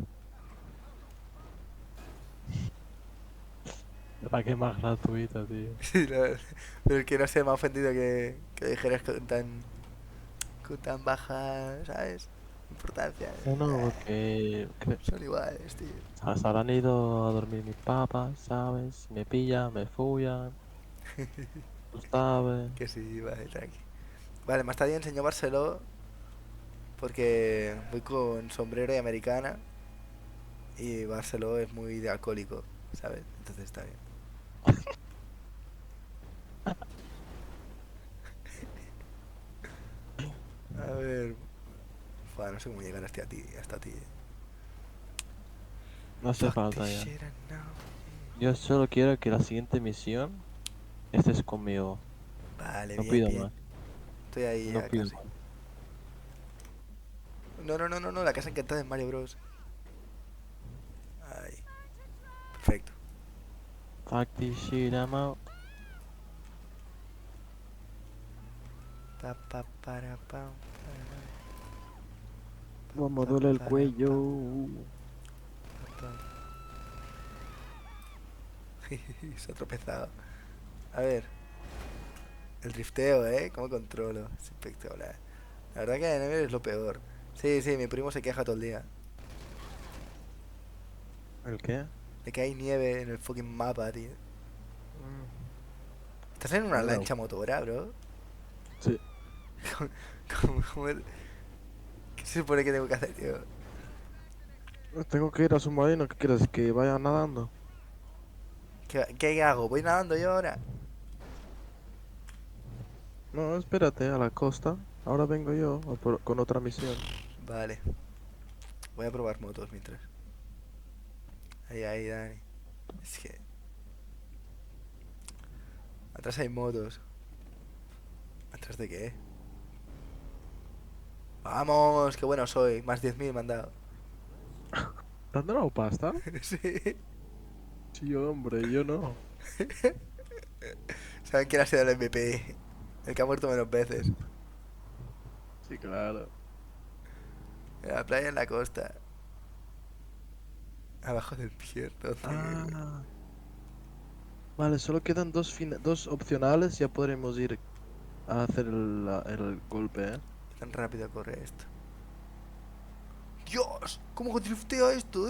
Speaker 2: La que más gratuita, tío.
Speaker 1: Sí, la verdad. Pero el que no se me ha ofendido que dijeras con tan baja, ¿sabes? Importancia.
Speaker 2: No, no, porque
Speaker 1: Son iguales, tío.
Speaker 2: se habrán ido a dormir mis papas, ¿sabes? Si me pillan, me follan, tú sabes.
Speaker 1: Que sí, vale, tranqui. Vale, más tarde enseñó Barceló porque voy con sombrero y americana y Barceló es muy de alcohólico, ¿sabes? Entonces está bien. A ver, fua, no sé cómo llegar hasta ti.
Speaker 2: No hace
Speaker 1: Fuck this
Speaker 2: falta ya.
Speaker 1: shit I know.
Speaker 2: Yo solo quiero que la siguiente misión estés conmigo.
Speaker 1: Vale,
Speaker 2: No pido
Speaker 1: bien.
Speaker 2: más,
Speaker 1: Estoy ahí
Speaker 2: no
Speaker 1: ya
Speaker 2: pido
Speaker 1: casi.
Speaker 2: más.
Speaker 1: No, la casa encantada de Mario Bros. Ahí, perfecto.
Speaker 2: Fuck this shit, I'm out.
Speaker 1: Pa, pa, para, pam, para,
Speaker 2: No me
Speaker 1: pa,
Speaker 2: duele el
Speaker 1: para,
Speaker 2: cuello.
Speaker 1: pam. Se ha tropezado. A ver, el drifteo, ¿eh? ¿Cómo controlo? Es espectacular. La verdad que Enemies es lo peor. Sí, mi primo se queja todo el día.
Speaker 2: ¿El qué?
Speaker 1: De que hay nieve en el fucking mapa, tío. ¿Estás en una
Speaker 2: Bueno,
Speaker 1: lancha motora, bro?
Speaker 2: sí.
Speaker 1: ¿Cómo ¿Qué se supone que tengo que hacer, tío?
Speaker 2: Tengo que ir a submarino, ¿qué quieres? ¿Que vaya nadando?
Speaker 1: ¿Qué hago? ¿Voy nadando yo ahora?
Speaker 2: No, espérate, a la costa. Ahora vengo yo con otra misión.
Speaker 1: Vale. Voy a probar motos mientras. Ahí, Dani. Es que... Atrás hay motos. ¿Atrás de qué? ¡Vamos! ¡Qué bueno soy! Más 10.000 me han dado.
Speaker 2: ¿Te han dado pasta?
Speaker 1: Sí.
Speaker 2: Sí, hombre, yo no.
Speaker 1: ¿Saben quién ha sido el MVP? El que ha muerto menos veces.
Speaker 2: Sí, claro.
Speaker 1: En la playa, en la costa. Abajo del pier.
Speaker 2: Ah, vale, solo quedan dos opcionales. Ya podremos ir a hacer el golpe, ¿eh?
Speaker 1: Qué tan rápido corre esto. ¡Dios! ¿Cómo que driftea esto,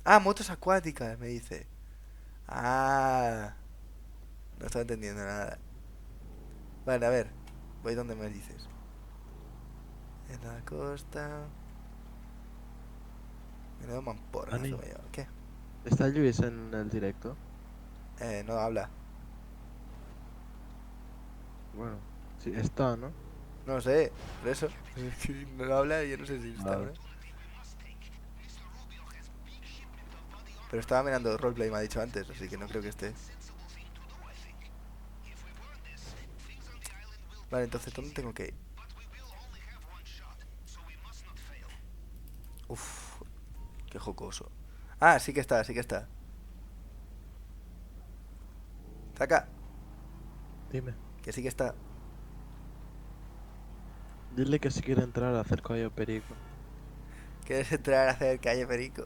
Speaker 1: Ah, motos acuáticas, me dice. Ah, no estaba entendiendo nada. Vale, a ver. Voy donde me dices. En la costa. Menudo mamporrazo
Speaker 2: Ani,
Speaker 1: me lleva. ¿Qué?
Speaker 2: ¿está Luis en el directo?
Speaker 1: No habla.
Speaker 2: Bueno, sí, está, ¿no?
Speaker 1: No sé, por eso. Si no habla, yo no sé si está,
Speaker 2: Vale.
Speaker 1: ¿no? Pero estaba mirando roleplay, me ha dicho antes, así que no creo que esté. Vale, entonces, ¿dónde tengo que ir? Uf, qué jocoso. Ah, sí que está, sí que está. Saca,
Speaker 2: Dime.
Speaker 1: que sí que está.
Speaker 2: Dile que si quiere entrar a hacer cuello perico.
Speaker 1: ¿Quieres entrar a hacer calle Perico?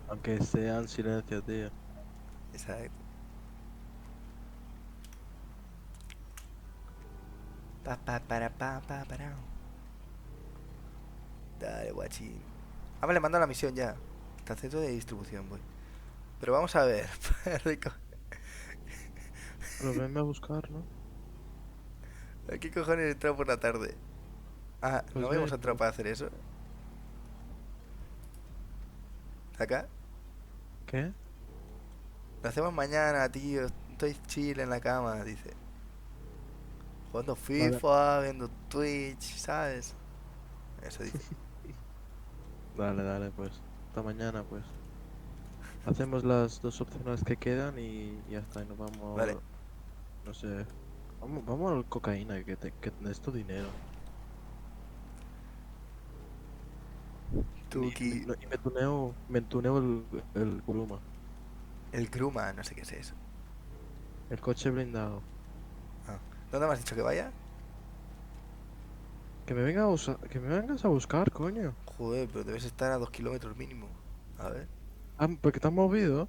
Speaker 2: Aunque sea en silencio, tío.
Speaker 1: Exacto. Para. Dale, guachín. Ah, vale, manda la misión ya. Está al centro de distribución, voy. Pero vamos a ver, Rico.
Speaker 2: Pero venme a buscar, ¿no?
Speaker 1: ¿A qué cojones entró por la tarde? Ah, ¿no
Speaker 2: Pues
Speaker 1: habíamos
Speaker 2: ven,
Speaker 1: entrado para hacer eso? ¿Acá?
Speaker 2: ¿qué?
Speaker 1: Lo hacemos mañana, tío. Estoy chill en la cama, dice. Jugando
Speaker 2: Vale,
Speaker 1: FIFA, viendo Twitch, ¿sabes? Eso dice.
Speaker 2: dale, pues. Hasta mañana, pues. Hacemos las dos opciones que quedan y ya está. Y nos
Speaker 1: Vale.
Speaker 2: vamos, no sé. Vamos al cocaína, que necesito dinero.
Speaker 1: Tuki.
Speaker 2: No, y me tuneo el Kuruma.
Speaker 1: El Gruma, no sé qué es eso.
Speaker 2: El coche blindado.
Speaker 1: Ah. ¿Dónde me has dicho que vaya?
Speaker 2: Que me vengas a buscar, coño.
Speaker 1: Joder, pero debes estar a 2 kilómetros mínimo. A ver.
Speaker 2: Ah, porque te has movido.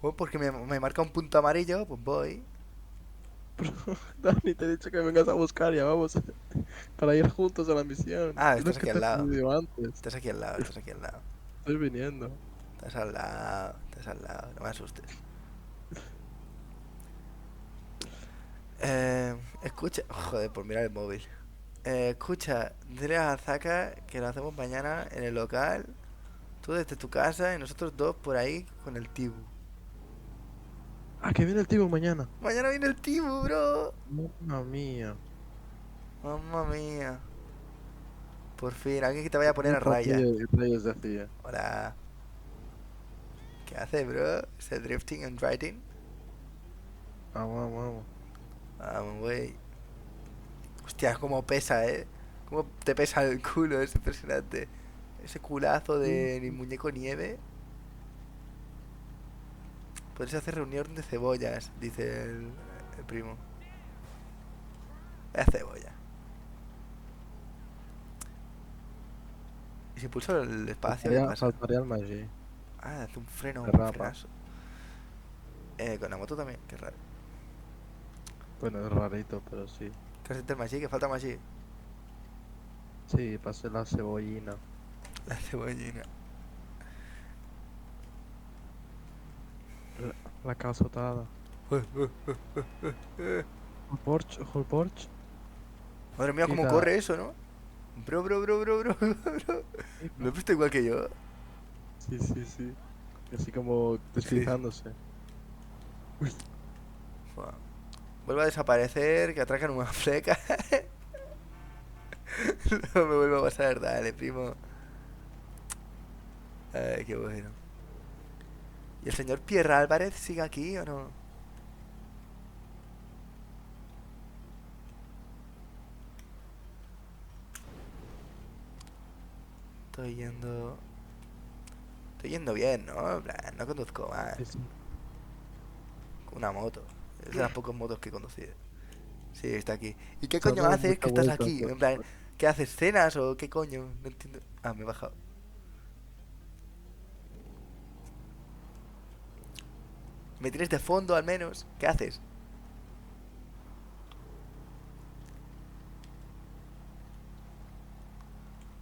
Speaker 1: Pues porque me marca un punto amarillo, pues voy.
Speaker 2: Pero, Dani, te he dicho que me vengas a buscar, ya vamos. Para ir juntos a la misión.
Speaker 1: Ah,
Speaker 2: Tienes
Speaker 1: estás
Speaker 2: que
Speaker 1: aquí al
Speaker 2: te he
Speaker 1: lado.
Speaker 2: pedido antes.
Speaker 1: Estás aquí al lado, estás aquí al lado.
Speaker 2: Estoy viniendo.
Speaker 1: Estás al lado, estás al lado. No me asustes. Escucha. Joder, por mirar el móvil. Escucha, dile a Zaka que lo hacemos mañana en el local. Tú desde tu casa y nosotros dos por ahí con el Tibu.
Speaker 2: Ah, que viene el tío mañana.
Speaker 1: Mañana viene el Tibu, bro.
Speaker 2: Mamma mía.
Speaker 1: Mamma mía. Por fin, alguien que te vaya a poner
Speaker 2: ¿Qué
Speaker 1: a raya.
Speaker 2: rayos decía?
Speaker 1: Hola. ¿Qué hace, bro? ¿Ese drifting and riding?
Speaker 2: Vamos, vamos.
Speaker 1: Vamos, güey. Hostia, cómo pesa, Cómo te pesa el culo, es impresionante. Ese culazo de mi muñeco nieve. Podrías hacer reunión de cebollas, dice el primo. Es cebolla. Y si pulso el espacio, ¿qué pasa?
Speaker 2: Faltaría el Magi.
Speaker 1: Ah, hace un freno, un
Speaker 2: Derrapa.
Speaker 1: frenazo. Con la moto también, qué raro.
Speaker 2: Bueno, es rarito, pero sí.
Speaker 1: ¿Qué hace el Maggi? ¿Qué falta Maggi?
Speaker 2: Sí, pasé la cebollina.
Speaker 1: La cebollina.
Speaker 2: La cazotada. Ojo el Porsche.
Speaker 1: Madre mía, cómo
Speaker 2: Quita.
Speaker 1: corre eso, ¿no? Bro.
Speaker 2: Sí,
Speaker 1: ¿Lo has visto igual que yo?
Speaker 2: sí. Así como deslizándose.
Speaker 1: Buah. Vuelve a desaparecer, que atracan una fleca. No me vuelvo a pasar, dale, primo. Ay, qué bueno. ¿Y el señor Pierre Álvarez sigue aquí o no? Estoy yendo... Estoy yendo bien, ¿no? En plan, no conduzco mal.
Speaker 2: Sí, sí.
Speaker 1: Una moto. Es de las pocas motos que he conducido. Sí, está aquí. ¿Y qué
Speaker 2: Estás
Speaker 1: coño
Speaker 2: dando
Speaker 1: haces
Speaker 2: mucha
Speaker 1: que estás
Speaker 2: vuelta,
Speaker 1: aquí?
Speaker 2: pero...
Speaker 1: En plan, ¿qué haces? ¿Cenas o qué coño? No entiendo. Ah, me he bajado. ¿Me tienes de fondo al menos? ¿Qué haces?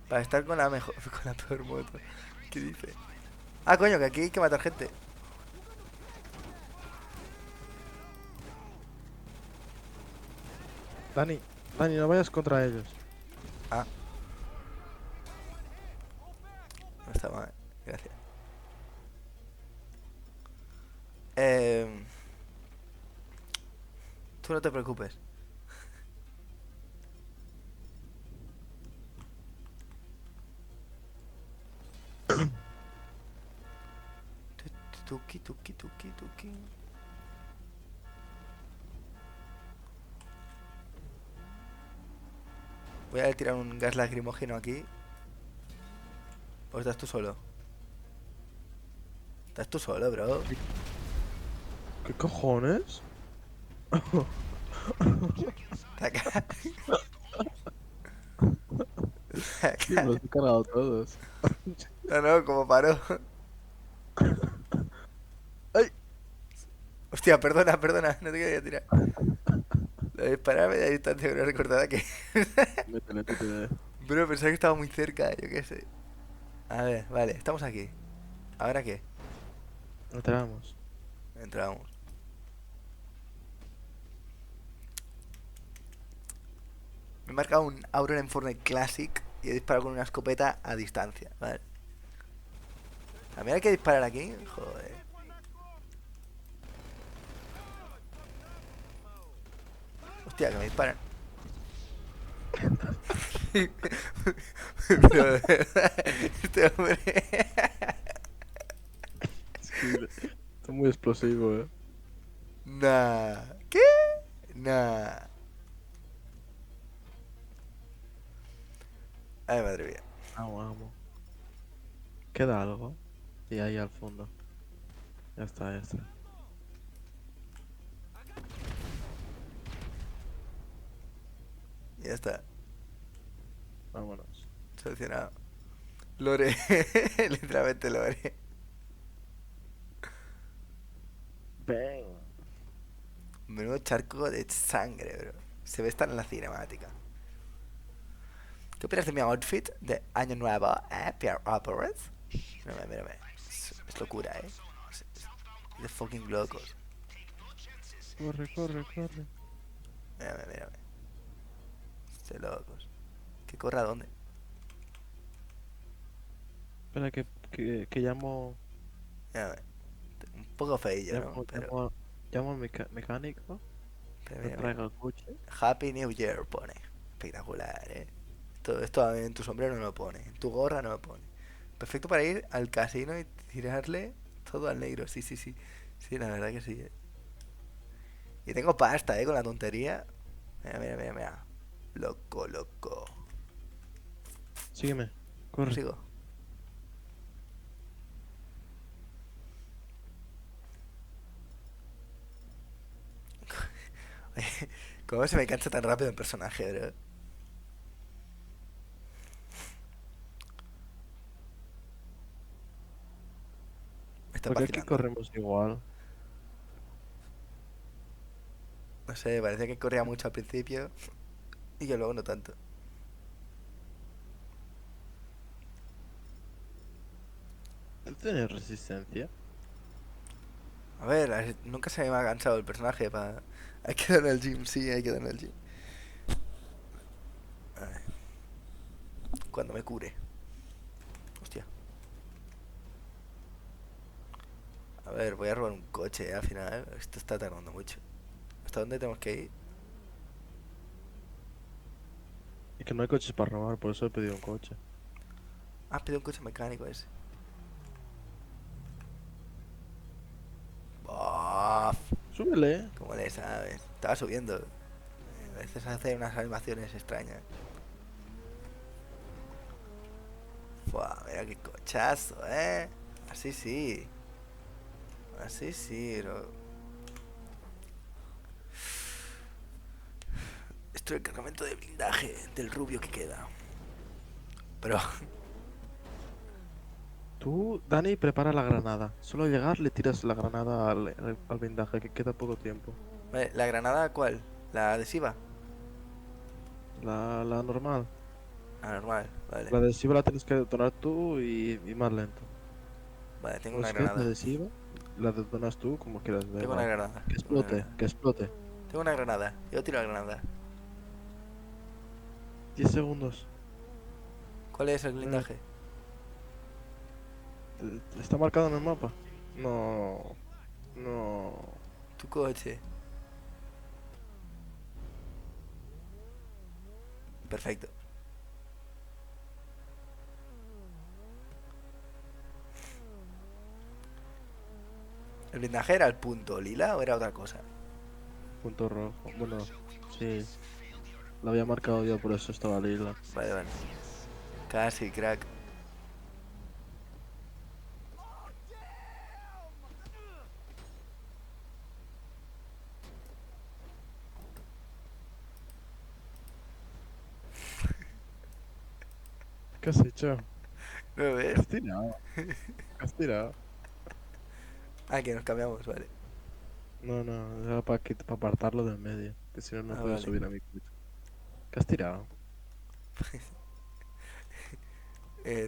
Speaker 1: Para estar con la mejor, con la peor moto. ¿Qué dice? Ah, coño, que aquí hay que matar gente.
Speaker 2: Dani, Dani, no vayas contra ellos.
Speaker 1: Ah, no está mal. Gracias. Eh, tú no te preocupes. Tuki, tuki, tuki, tuki. Voy a tirar un gas lacrimógeno aquí. ¿O estás tú solo? ¿Estás tú solo, bro?
Speaker 2: ¿Qué cojones?
Speaker 1: Saca.
Speaker 2: Tío, me
Speaker 1: Saca.
Speaker 2: los he cargado todos.
Speaker 1: No, no, como paró.
Speaker 2: ¡Ay!
Speaker 1: Hostia, perdona, perdona, no te quería tirar. Lo de dispararme de distancia, pero recordaba que.
Speaker 2: Métele, métele.
Speaker 1: Bro, pensaba que estaba muy cerca, yo qué sé. A ver, vale, estamos aquí. ¿Ahora qué?
Speaker 2: Entramos.
Speaker 1: Entramos. Me he marcado un Auron en Fortnite Classic y he disparado con una escopeta a distancia, vale. También hay que disparar aquí, joder. Hostia, que me disparan. Pero de verdad, este hombre.
Speaker 2: Es que está muy explosivo, eh.
Speaker 1: Nah. ¿Qué? Nah. Ay, madre mía.
Speaker 2: Vamos, vamos. ¿Queda algo? Y ahí al fondo. Ya está, ya está.
Speaker 1: Ya está.
Speaker 2: Vámonos.
Speaker 1: Solucionado. Lore. Literalmente Lore.
Speaker 2: Ven.
Speaker 1: Menudo charco de sangre, bro. Se ve estar en la cinemática. ¿Qué opinas de mi outfit de Año Nuevo, Pierre Alvarez? Mírame, mírame. Es locura, es de fucking locos.
Speaker 2: Corre, corre, corre.
Speaker 1: Mírame, mírame. Es de locos. ¿Qué corra dónde?
Speaker 2: Espera, que llamo.
Speaker 1: Mírame. Un poco feillo, ¿no?
Speaker 2: Llamo,
Speaker 1: Pero,
Speaker 2: llamo, llamo al mecánico.
Speaker 1: pero
Speaker 2: Me
Speaker 1: mira, mira.
Speaker 2: traiga el coche.
Speaker 1: Happy New Year pone. Espectacular, Esto en tu sombrero no lo pone. En tu gorra no lo pone. Perfecto para ir al casino y tirarle todo al negro. Sí, sí, sí. Sí, la verdad que sí. Y tengo pasta, con la tontería. Mira, mira, mira, mira. Loco, loco.
Speaker 2: Sígueme.
Speaker 1: ¿Cómo
Speaker 2: Corre.
Speaker 1: sigo? ¿Cómo se me cansa tan rápido el personaje, bro? Me está
Speaker 2: Porque aquí
Speaker 1: vacilando.
Speaker 2: corremos igual.
Speaker 1: No sé, parece que corría mucho al principio y que luego no tanto.
Speaker 2: ¿Tú tienes resistencia?
Speaker 1: A ver, nunca se me ha cansado el personaje para... Hay que dar al gym, sí, hay que dar al gym. A ver, cuando me cure. Hostia. A ver, voy a robar un coche, al final. Esto está tardando mucho. ¿Hasta dónde tenemos que ir?
Speaker 2: Y que no hay coches para robar, por eso he pedido un coche.
Speaker 1: Ah, pido un coche mecánico ese. Bof,
Speaker 2: Súbele, ¿eh?
Speaker 1: ¿cómo le sabes? Estaba subiendo. A veces hace unas animaciones extrañas. Fua, mira qué cochazo, ¿eh? Así sí. Así sí, bro. Esto es el cargamento de blindaje del rubio que queda. Pero,
Speaker 2: Tú, Dani, prepara la granada. Solo llegar le tiras la granada al blindaje, que queda poco tiempo.
Speaker 1: vale, ¿la granada cuál? ¿La adhesiva?
Speaker 2: La normal.
Speaker 1: La normal, vale.
Speaker 2: La adhesiva la tienes que detonar tú y más lento.
Speaker 1: Vale, tengo
Speaker 2: O
Speaker 1: una
Speaker 2: si quieres la
Speaker 1: granada.
Speaker 2: adhesiva, la detonas tú como quieras, da
Speaker 1: Tengo una
Speaker 2: igual.
Speaker 1: granada.
Speaker 2: Que
Speaker 1: Tengo una
Speaker 2: explote,
Speaker 1: granada.
Speaker 2: que explote.
Speaker 1: Tengo una granada. Yo tiro la granada.
Speaker 2: 10 segundos.
Speaker 1: ¿Cuál es el
Speaker 2: Nueve.
Speaker 1: blindaje?
Speaker 2: ¿Está marcado en el mapa? No. No.
Speaker 1: Tu coche. Perfecto. ¿El blindaje era el punto lila o era otra cosa?
Speaker 2: Punto rojo. Bueno, sí. Lo había marcado yo, por eso estaba lila.
Speaker 1: Vale, vale. Casi, crack.
Speaker 2: ¿Qué has hecho?
Speaker 1: ¿No lo
Speaker 2: ¿Qué
Speaker 1: ves?
Speaker 2: has tirado? ¿Qué has tirado?
Speaker 1: Ah, que nos cambiamos, vale.
Speaker 2: No, no, era para apartarlo del medio. Que si no, no
Speaker 1: Ah,
Speaker 2: puedo
Speaker 1: vale.
Speaker 2: subir a mi coche. ¿Qué has tirado?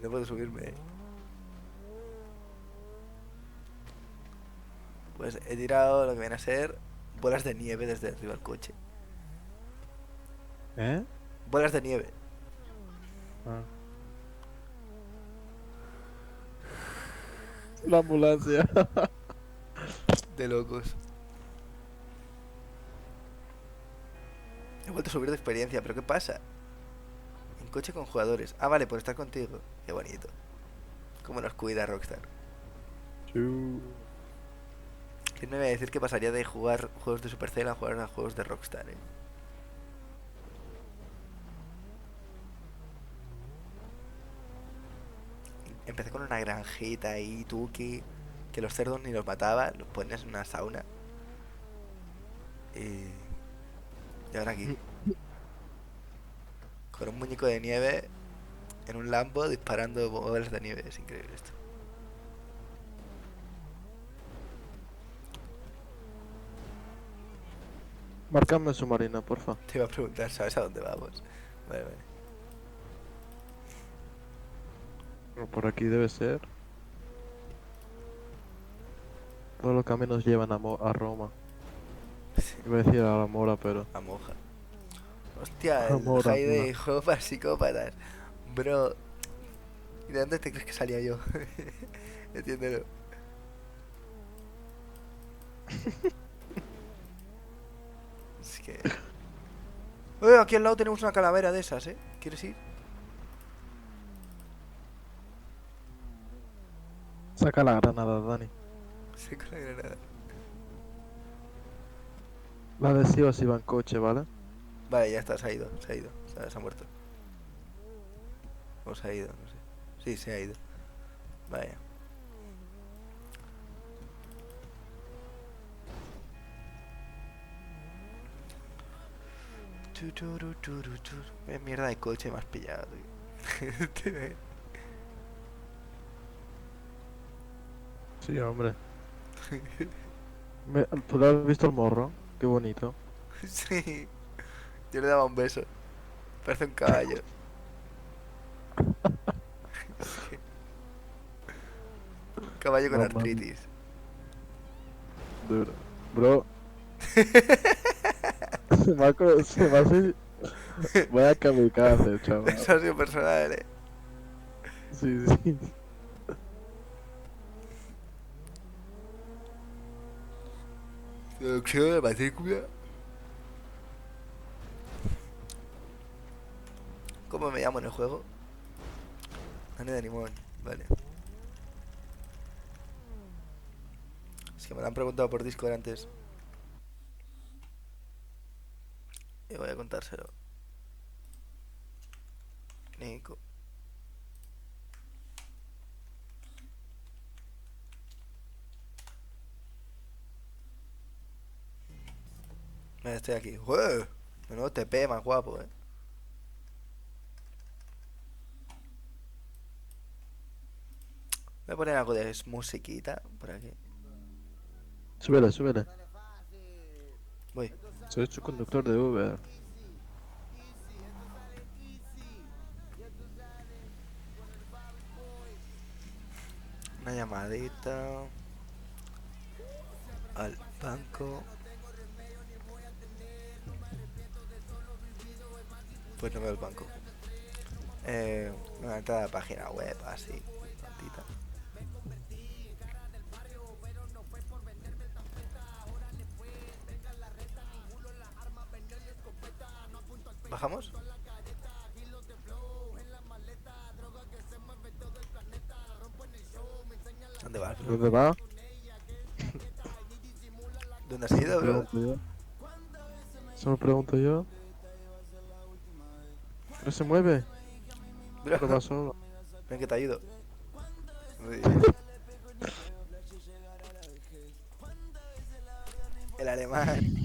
Speaker 1: No puedo subirme. Pues he tirado lo que viene a ser bolas de nieve desde arriba del coche.
Speaker 2: ¿Eh?
Speaker 1: Bolas de nieve.
Speaker 2: Ah. La ambulancia.
Speaker 1: De locos. He vuelto a subir de experiencia, pero ¿qué pasa? En coche con jugadores. Ah, vale, por estar contigo. Qué bonito. Cómo nos cuida Rockstar.
Speaker 2: Chu.
Speaker 1: ¿Quién me iba a decir que pasaría de jugar juegos de Supercell a jugar a juegos de Rockstar, eh? Empecé con una granjita ahí, tuki, que los cerdos ni los mataba, los ponías en una sauna. Y ahora aquí, con un muñeco de nieve en un Lambo disparando bolas de nieve. Es increíble esto.
Speaker 2: Márcame submarina, porfa.
Speaker 1: Te iba a preguntar, ¿sabes a dónde vamos? Vale, vale.
Speaker 2: Por aquí debe ser. Todos los caminos llevan a Roma. Iba a decir a la Mora, pero.
Speaker 1: A Moja. Hostia,
Speaker 2: A
Speaker 1: el
Speaker 2: Mora,
Speaker 1: Hayday juego para psicópatas. Bro, ¿y de dónde te crees que salía yo? Entiéndelo. Es que... aquí al lado tenemos una calavera de esas, ¿eh? ¿Quieres ir?
Speaker 2: Saca la granada, Dani.
Speaker 1: Sí, con la granada.
Speaker 2: La adhesiva si va en coche, ¿vale?
Speaker 1: Vale, ya está, se ha ido, se ha muerto. O se ha ido, no sé. Sí, se ha ido. Vaya. Qué mierda de coche me has pillado, tío.
Speaker 2: Sí, hombre. ¿Tú le has visto el morro? Qué bonito.
Speaker 1: Sí. Yo le daba un beso. Parece un caballo. Caballo con
Speaker 2: Mamá mía.
Speaker 1: artritis.
Speaker 2: Duro. Bro, se me hace. Voy a kamikaze, chaval.
Speaker 1: Eso ha sido personal, eh.
Speaker 2: Sí, sí.
Speaker 1: Dirección de matrícula. ¿Cómo me llamo en el juego? Dani de Limón, vale. Es que me lo han preguntado por Discord antes. Y voy a contárselo. Nico. Mira, estoy aquí. ¡Ué! Menudo TP más guapo, Voy a poner algo de musiquita por aquí.
Speaker 2: Súbele, súbele.
Speaker 1: Voy.
Speaker 2: Soy su conductor de Uber.
Speaker 1: Una llamadita al banco. Pues no veo el banco. Una entrada a la página web, así. Tantita. ¿Bajamos? ¿Dónde vas, bro?
Speaker 2: ¿Dónde va?
Speaker 1: ¿Dónde has ido, bro?
Speaker 2: Pregunto yo. Eso me pregunto yo. ¿No se mueve? ¿Qué
Speaker 1: Bro,
Speaker 2: pasó?
Speaker 1: ven que te ayudo. Muy bien. El alemán.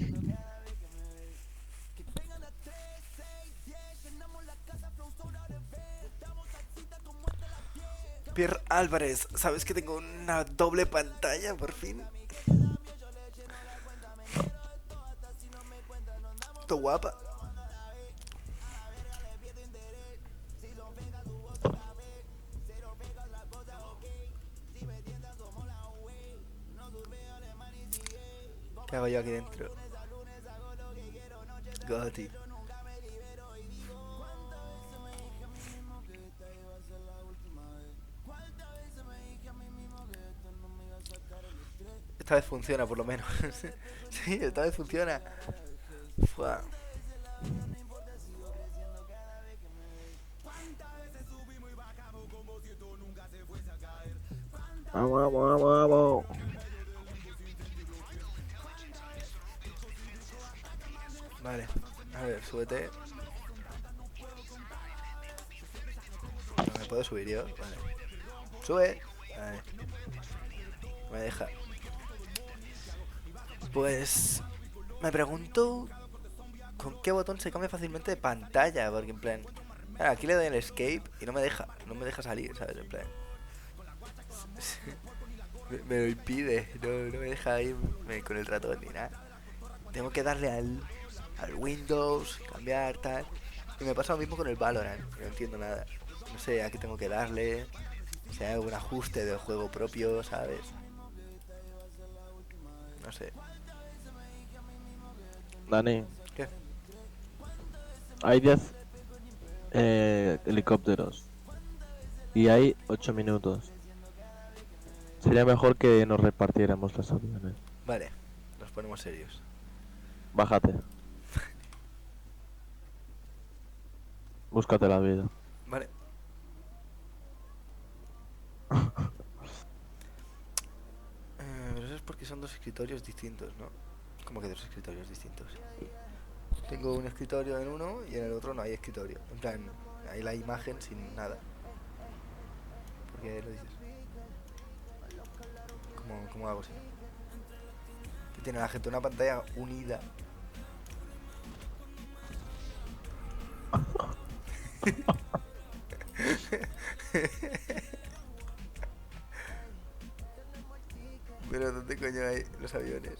Speaker 1: Pierre Álvarez, ¿sabes que tengo una doble pantalla por fin? Todo guapa. ¿Qué hago yo aquí dentro? Goti. Esta vez funciona por lo menos. Sí, esta vez funciona. Fua.
Speaker 2: Vamos, vamos, vamos, vamos.
Speaker 1: Vale, a ver, súbete. No me puedo subir yo, vale. Sube. Vale. Me deja. Pues me pregunto con qué botón se cambia fácilmente de pantalla, porque en plan, claro, aquí le doy el escape y no me deja salir, ¿sabes? En plan, me lo impide, no me deja irme con el ratón ni nada. Tengo que darle al Windows, cambiar tal. Y me pasa lo mismo con el Valorant, no entiendo nada. No sé a qué tengo que darle, si hay algún ajuste del juego propio, ¿sabes? No sé.
Speaker 2: Dani,
Speaker 1: ¿Qué?
Speaker 2: hay 10 helicópteros y hay 8 minutos. Sería mejor que nos repartiéramos los aviones.
Speaker 1: Vale, nos ponemos serios.
Speaker 2: Bájate. Búscate la vida.
Speaker 1: Vale. Pero eso es porque son dos escritorios distintos, ¿no? ¿Cómo que dos escritorios distintos? Tengo un escritorio en uno y en el otro no hay escritorio. En plan, hay la imagen sin nada. ¿Por qué lo dices? ¿Cómo hago así? Que tiene la gente una pantalla unida. Pero ¿dónde coño hay los aviones?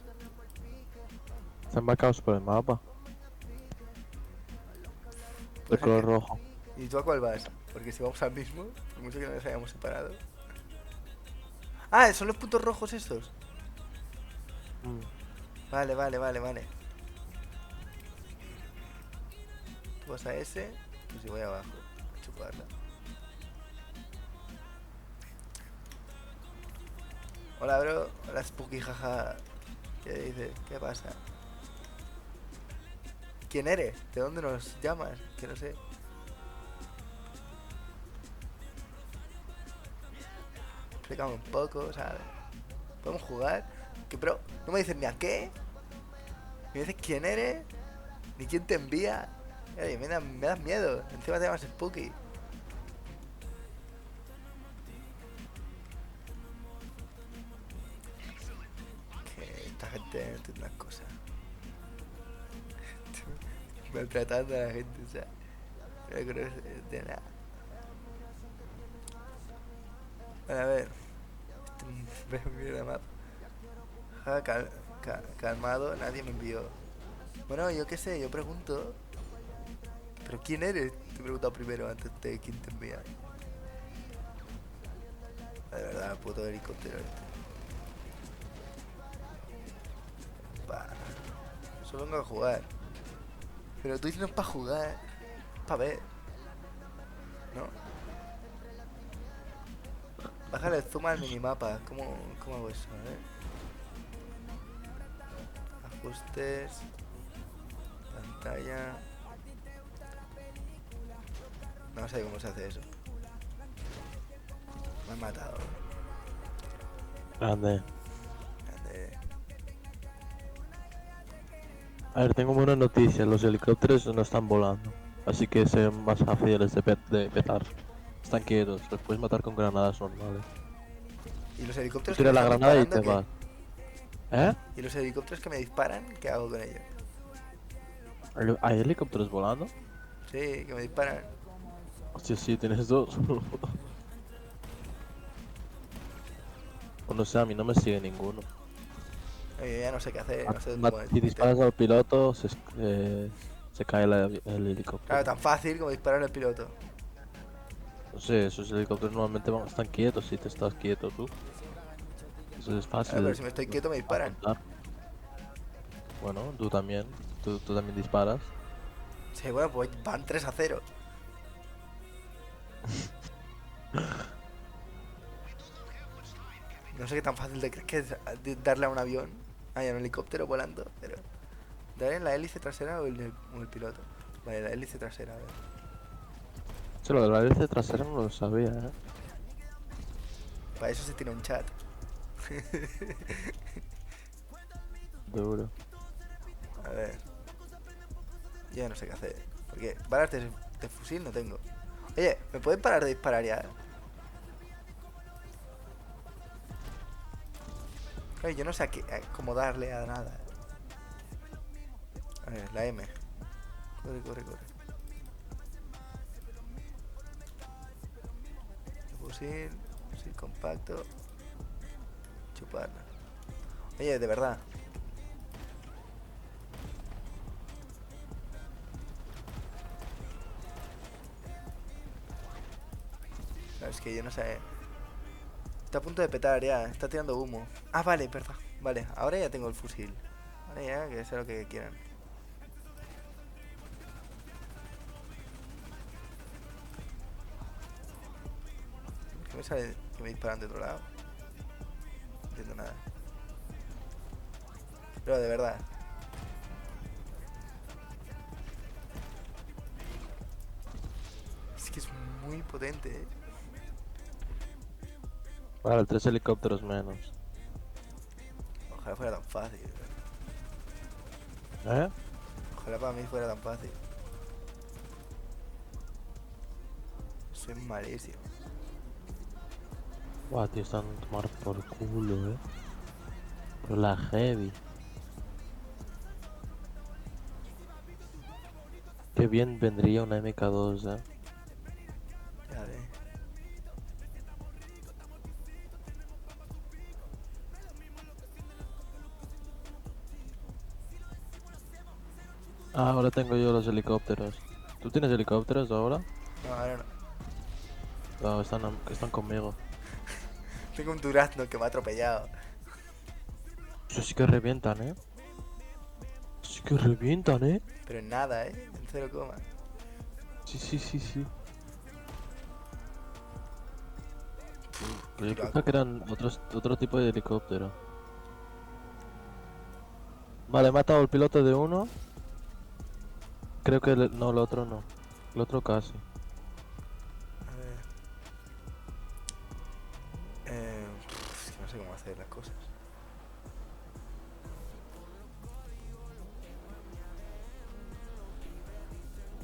Speaker 2: Están marcados por el mapa. De color rojo.
Speaker 1: ¿Y tú a cuál vas? Porque si vamos al mismo, por mucho que nos hayamos separado. Ah, son los puntos rojos estos. Vale. Tú vas a ese, pues yo voy abajo. A chuparla. Hola, bro. Hola, Spooky, jaja. ¿Qué dices? ¿Qué pasa? ¿Quién eres? ¿De dónde nos llamas? Que no sé. Explícame un poco, ¿sabes? ¿Podemos jugar? ¿Qué, pero no me dices ni a qué? ¿Ni me dices quién eres? ¿Ni quién te envía? Oye, me das miedo. Encima te llamas Spooky. Que esta gente no entiende las cosas. Maltratando a la gente, o sea. No conoce de nada. Bueno, a ver. Veo mierda mapa. Calmado, nadie me envió. Bueno, yo qué sé, yo pregunto. ¿Pero quién eres? Te he preguntado primero antes de quién te envía. De verdad, puto helicóptero este. Bah, solo vengo a jugar. Pero Twitch no es para jugar, es para ver, ¿no? Bájale el zoom al minimapa. ¿Cómo hago eso? A ver. Ajustes. Pantalla. No sé cómo se hace eso. Me han matado.
Speaker 2: Grande.
Speaker 1: Grande.
Speaker 2: A ver, tengo buenas noticias. Los helicópteros no están volando. Así que son más fáciles de petar. Están quietos. Los puedes matar con granadas normales.
Speaker 1: ¿Y los
Speaker 2: Tú
Speaker 1: helicópteros que me
Speaker 2: tiras la
Speaker 1: están
Speaker 2: granada y te
Speaker 1: disparando qué?
Speaker 2: vas. ¿Eh?
Speaker 1: ¿Y los helicópteros que me disparan? ¿Qué hago con ellos?
Speaker 2: ¿Hay helicópteros volando?
Speaker 1: Sí, que me disparan.
Speaker 2: Hostia, sí, tienes dos. O no sé, a mí no me sigue ninguno.
Speaker 1: Oye, ya no sé qué hacer, no sé dónde
Speaker 2: Si disparas
Speaker 1: meterme.
Speaker 2: al piloto, se cae el
Speaker 1: Claro,
Speaker 2: helicóptero.
Speaker 1: tan fácil como disparar al piloto.
Speaker 2: No sé, esos helicópteros normalmente están quietos si te estás quieto tú. Eso es
Speaker 1: Claro, pero
Speaker 2: fácil
Speaker 1: si me estoy quieto me
Speaker 2: de
Speaker 1: disparan.
Speaker 2: apuntar. Bueno, tú también. Tú también disparas.
Speaker 1: Sí, bueno, pues van 3-0. No sé qué tan fácil te crees que es darle a un avión. A un helicóptero volando, pero... ¿Darle en la hélice trasera o el piloto? Vale, la hélice trasera, a ver.
Speaker 2: Sí, lo de la hélice trasera no lo sabía, ¿eh?
Speaker 1: Para eso se tiene un chat.
Speaker 2: Duro.
Speaker 1: A ver. Ya no sé qué hacer. Porque balas de fusil no tengo. Oye, ¿me pueden parar de disparar ya? Claro, yo no sé cómo darle a nada. A ver, la M. Corre, corre, corre. Fusil compacto. Chuparla. Oye, de verdad. Claro, es que yo no sé. Está a punto de petar ya, está tirando humo. Ah, vale, verdad. Vale, ahora ya tengo el fusil. Vale, ya, que sea lo que quieran. ¿Qué me sale que me disparan de otro lado? No entiendo nada. Pero de verdad. Es que es muy potente, ¿eh?
Speaker 2: Vale, 3 helicópteros menos.
Speaker 1: Ojalá fuera tan fácil.
Speaker 2: ¿Eh?
Speaker 1: Ojalá para mí fuera tan fácil. Soy malísimo.
Speaker 2: Buah, tío, están a tomar por culo, Pero la heavy. Qué bien vendría una MK2,
Speaker 1: Ya ve.
Speaker 2: Ah, ahora tengo yo los helicópteros. ¿Tú tienes helicópteros ahora?
Speaker 1: No, ahora no.
Speaker 2: No, están conmigo.
Speaker 1: Tengo un durazno que me ha atropellado.
Speaker 2: Eso sí que revientan, Sí que revientan,
Speaker 1: Pero en nada, ¿eh? En 0, coma.
Speaker 2: Sí, sí, sí, sí. Pero yo
Speaker 1: Tiro
Speaker 2: pensaba que eran otro tipo de helicóptero. Vale, he matado al piloto de uno. Creo que no, el otro no. El otro casi.
Speaker 1: A ver. Es que no sé cómo hacer las cosas.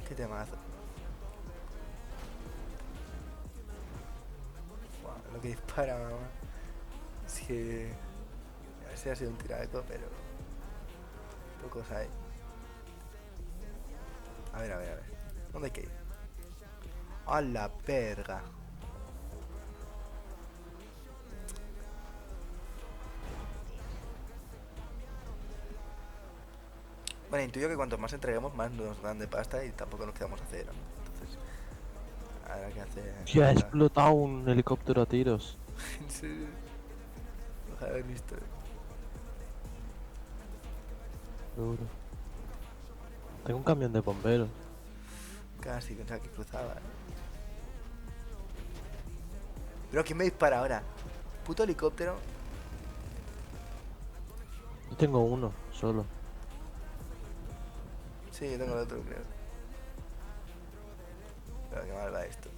Speaker 1: Qué temazo. Buah, lo que dispara, mamá. Es que... Ese ha sido un tiraco, pero... Pocos hay. A ver, a ver, a ver. ¿Dónde hay que ir? A la verga. Bueno, intuyo que cuanto más entreguemos, más nos dan de pasta y tampoco nos quedamos a cero, ¿no? Entonces, habrá que hacer...
Speaker 2: Ya ha explotado un helicóptero a tiros.
Speaker 1: En serio. Ojalá haber visto.
Speaker 2: Seguro. Tengo un camión de bomberos.
Speaker 1: Casi, pensaba que cruzaba. Pero ¿quién me dispara ahora? Puto helicóptero.
Speaker 2: Yo tengo uno, solo.
Speaker 1: Sí, yo tengo el otro, creo. Pero qué mal va esto.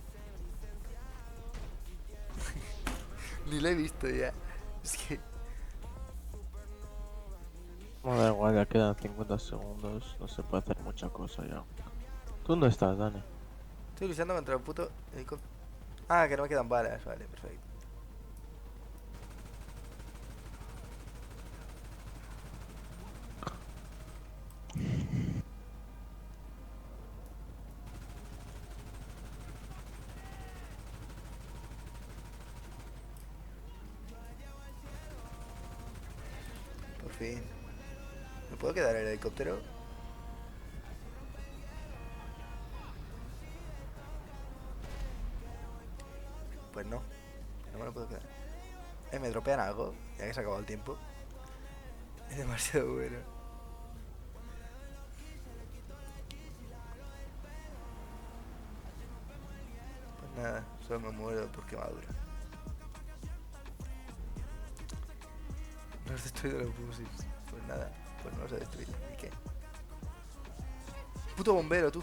Speaker 1: Ni lo he visto ya. Es que...
Speaker 2: No da igual, ya quedan 50 segundos. No se puede hacer mucha cosa ya. ¿Tú dónde estás, Dani?
Speaker 1: Estoy luchando contra el puto helicóptero. Ah, que no me quedan balas. Vale, perfecto. Por fin. ¿Me puedo quedar en el helicóptero? Pues no. No me lo puedo quedar. ¿Me dropean algo? Ya que se ha acabado el tiempo. Es demasiado bueno. Pues nada, solo me muero por quemadura. No has destruido los buses. Pues nada, pues no los he destruido. ¿Y qué? Puto bombero, tú.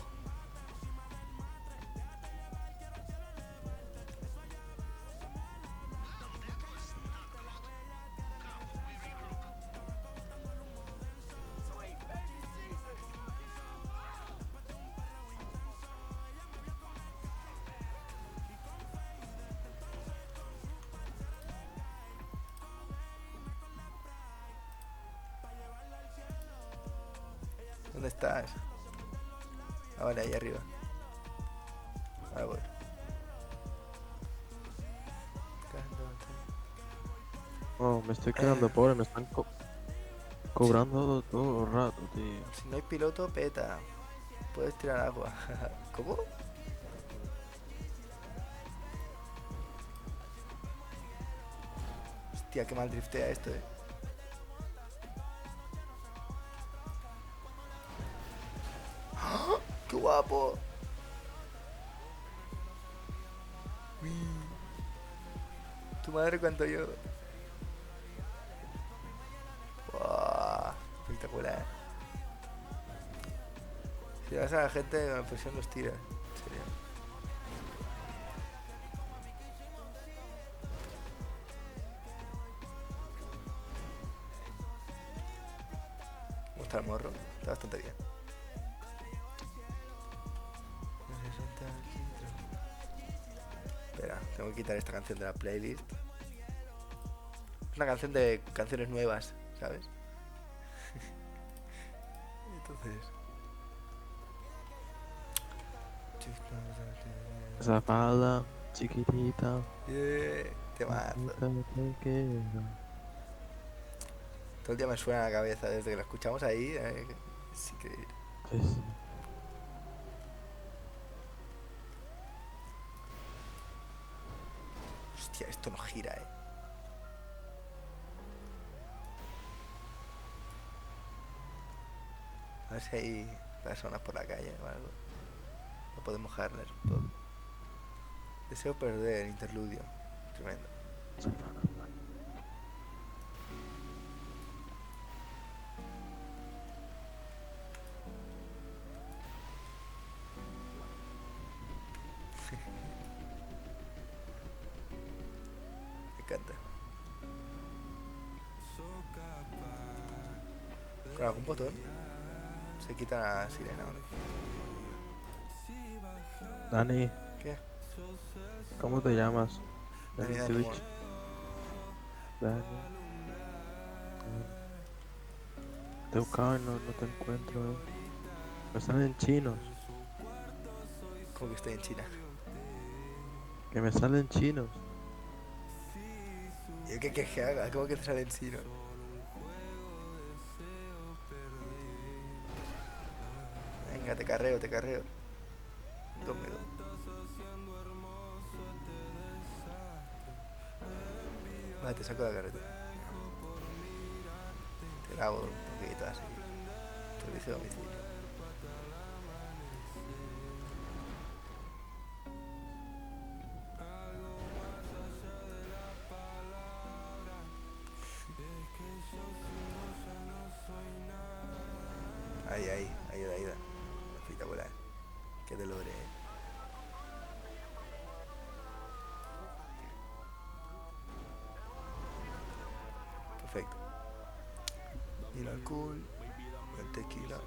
Speaker 1: ¿Dónde estás? Ah, vale, ahí arriba. Ahora voy.
Speaker 2: Oh, me estoy quedando pobre, me están cobrando todo el rato, tío.
Speaker 1: Si no hay piloto, peta. Puedes tirar agua. ¿Cómo? Hostia, qué mal driftea esto, ¡Ah! ¡Qué guapo! Uy. Tu madre cuanto yo. Wow, espectacular. Si vas a la gente con la presión los tira. En serio. ¿Cómo está el morro? Está bastante bien. Espera, tengo que quitar esta canción de la playlist. Es una canción de canciones nuevas, ¿sabes? Entonces...
Speaker 2: Esa falda chiquitita.
Speaker 1: Temazo.
Speaker 2: Te quiero.
Speaker 1: Todo el día me suena a la cabeza desde que lo escuchamos ahí. Sí que...
Speaker 2: Pues,
Speaker 1: Hostia, esto no gira, A ver si hay personas por la calle o algo. No podemos harner un poco. Deseo perder interludio. Tremendo. Con algún botón se quita la sirena, ¿no?
Speaker 2: Dani,
Speaker 1: ¿Qué?
Speaker 2: ¿cómo te llamas?
Speaker 1: Dani,
Speaker 2: En
Speaker 1: Dani,
Speaker 2: Twitch. Dani. Te he buscado y no te encuentro. Me salen chinos.
Speaker 1: como que estoy en China.
Speaker 2: Que me salen chinos.
Speaker 1: ¿Y qué quieres que haga? ¿Cómo que te sale en chino? Venga, te carreo, te carreo. Conmigo. Vale, te saco la carretera. Te grabo un poquito así. Servicio de domicilio. Ahí, ayuda, ayuda. Espectacular. Que te logre. Perfecto. Y el alcohol, el tequila.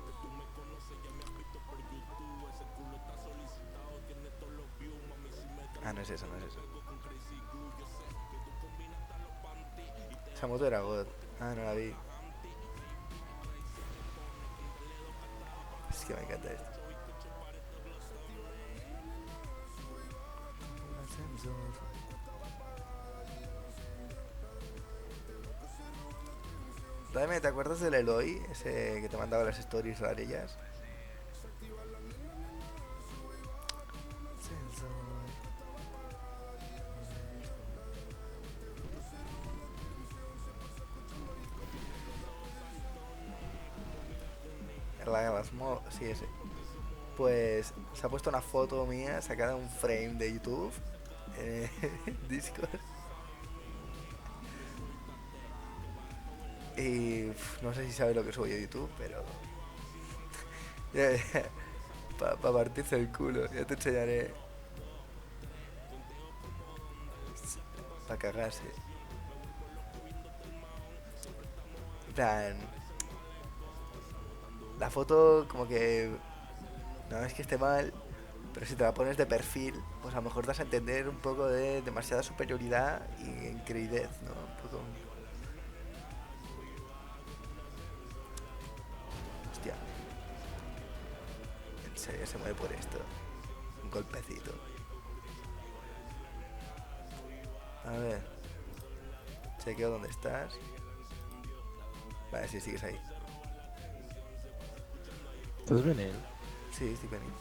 Speaker 1: Ah, no es eso, no es eso. Esa moto era God. Ah, no la vi. Es que me encanta esto. Un ascensor. Dame, ¿te acuerdas del Eloy? Ese que te mandaba las stories rarillas. Sí, ese. Pues se ha puesto una foto mía sacada de un frame de YouTube en Discord. Y no sé si sabes lo que subo yo a YouTube, pero para partirse el culo, ya te enseñaré. Para cagarse. En plan, la foto como que no es que esté mal, pero si te la pones de perfil, pues a lo mejor das a entender un poco de demasiada superioridad y increíble, ¿no? Un poco. Hostia. En serio se mueve por esto. Un golpecito. A ver. Chequeo dónde estás. Vale, sí, sigues ahí.
Speaker 2: ¿Estás veniendo?
Speaker 1: Sí, estoy veniendo.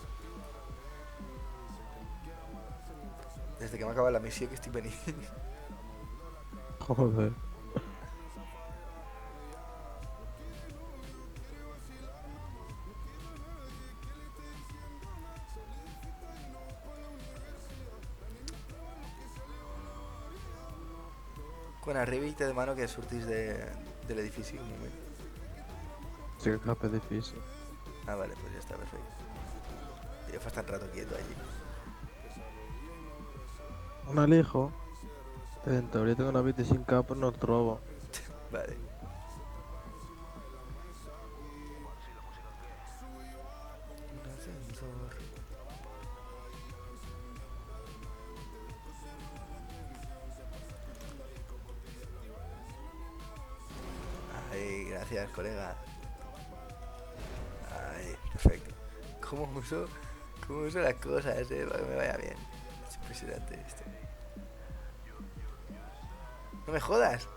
Speaker 1: Desde que me acaba la misión que estoy veniendo.
Speaker 2: Joder.
Speaker 1: Con arribita de mano que surtís del edificio. Un momento.
Speaker 2: Sí que cap es difícil.
Speaker 1: Ah, vale, pues ya está, perfecto. Yo fue tan rato quieto allí.
Speaker 2: Un alijo. En teoría tengo una 25k, pero no el trobo.
Speaker 1: Vale. Un ascensor. Ay, gracias, colega. Ay, perfecto. ¿Cómo uso las cosas, para que me vaya bien? Es impresionante esto. No me jodas,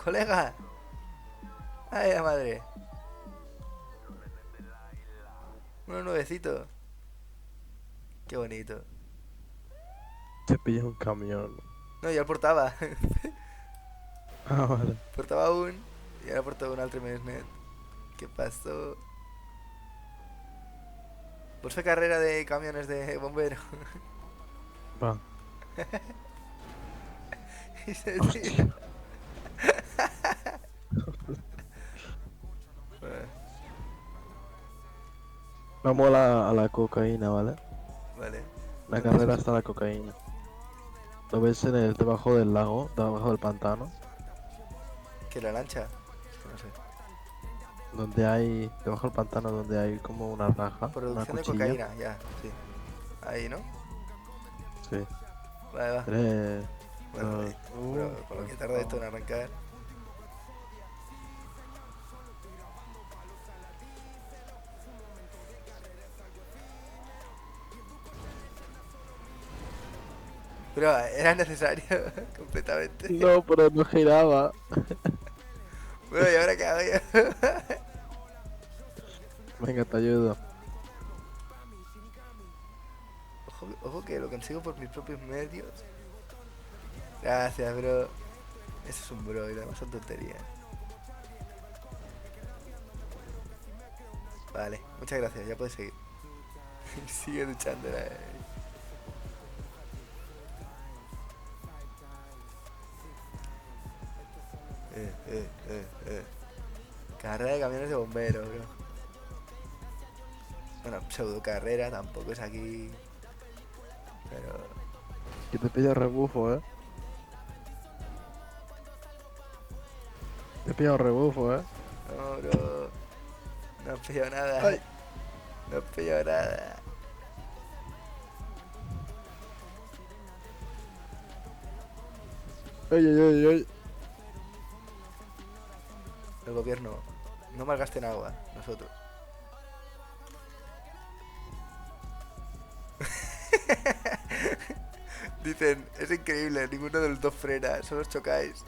Speaker 1: colega. Ay, la madre. Uno nuevecito. Qué bonito.
Speaker 2: Te pillas un camión.
Speaker 1: No, ya el portava.
Speaker 2: Ah, vale.
Speaker 1: Portava un y ahora portava un altre més net. ¿Qué pasó? ¿Vos fue carrera de camiones de bombero?
Speaker 2: Va.
Speaker 1: Y se
Speaker 2: Hostia.
Speaker 1: tira. Bueno,
Speaker 2: Vamos a la cocaína, ¿vale?
Speaker 1: vale.
Speaker 2: La
Speaker 1: ¿Dónde
Speaker 2: carrera
Speaker 1: es eso?
Speaker 2: hasta la cocaína. Lo ves en el debajo del lago, debajo del pantano.
Speaker 1: ¿Que la lancha? Es que no sé.
Speaker 2: Donde hay, debajo del pantano, donde hay como una raja, una
Speaker 1: Producción de
Speaker 2: cuchilla.
Speaker 1: cocaína, ya, sí. Ahí, ¿no?
Speaker 2: Sí.
Speaker 1: Vale, va.
Speaker 2: 3,
Speaker 1: Bueno,
Speaker 2: 2,
Speaker 1: pero con lo que tarda esto en arrancar. Pero era necesario completamente.
Speaker 2: No, pero no giraba.
Speaker 1: Bueno, ¿y ahora qué hago yo?
Speaker 2: Venga, te ayudo.
Speaker 1: Ojo que lo consigo por mis propios medios. Gracias, bro. Eso es un bro y lo demás son tonterías. Vale, muchas gracias, ya puedes seguir. Sigue luchando. Eh. Carrera de camiones de bomberos, bro. Bueno, pseudo carrera tampoco es aquí. Pero.
Speaker 2: Que te pillo rebufo, Te pillo rebufo,
Speaker 1: No, bro. No he pillado nada.
Speaker 2: Ay.
Speaker 1: No he pillado nada.
Speaker 2: Ay, ay, ay, ay.
Speaker 1: El gobierno. No malgasten agua, nosotros. Dicen, es increíble, ninguno de los dos frena, solo os chocáis.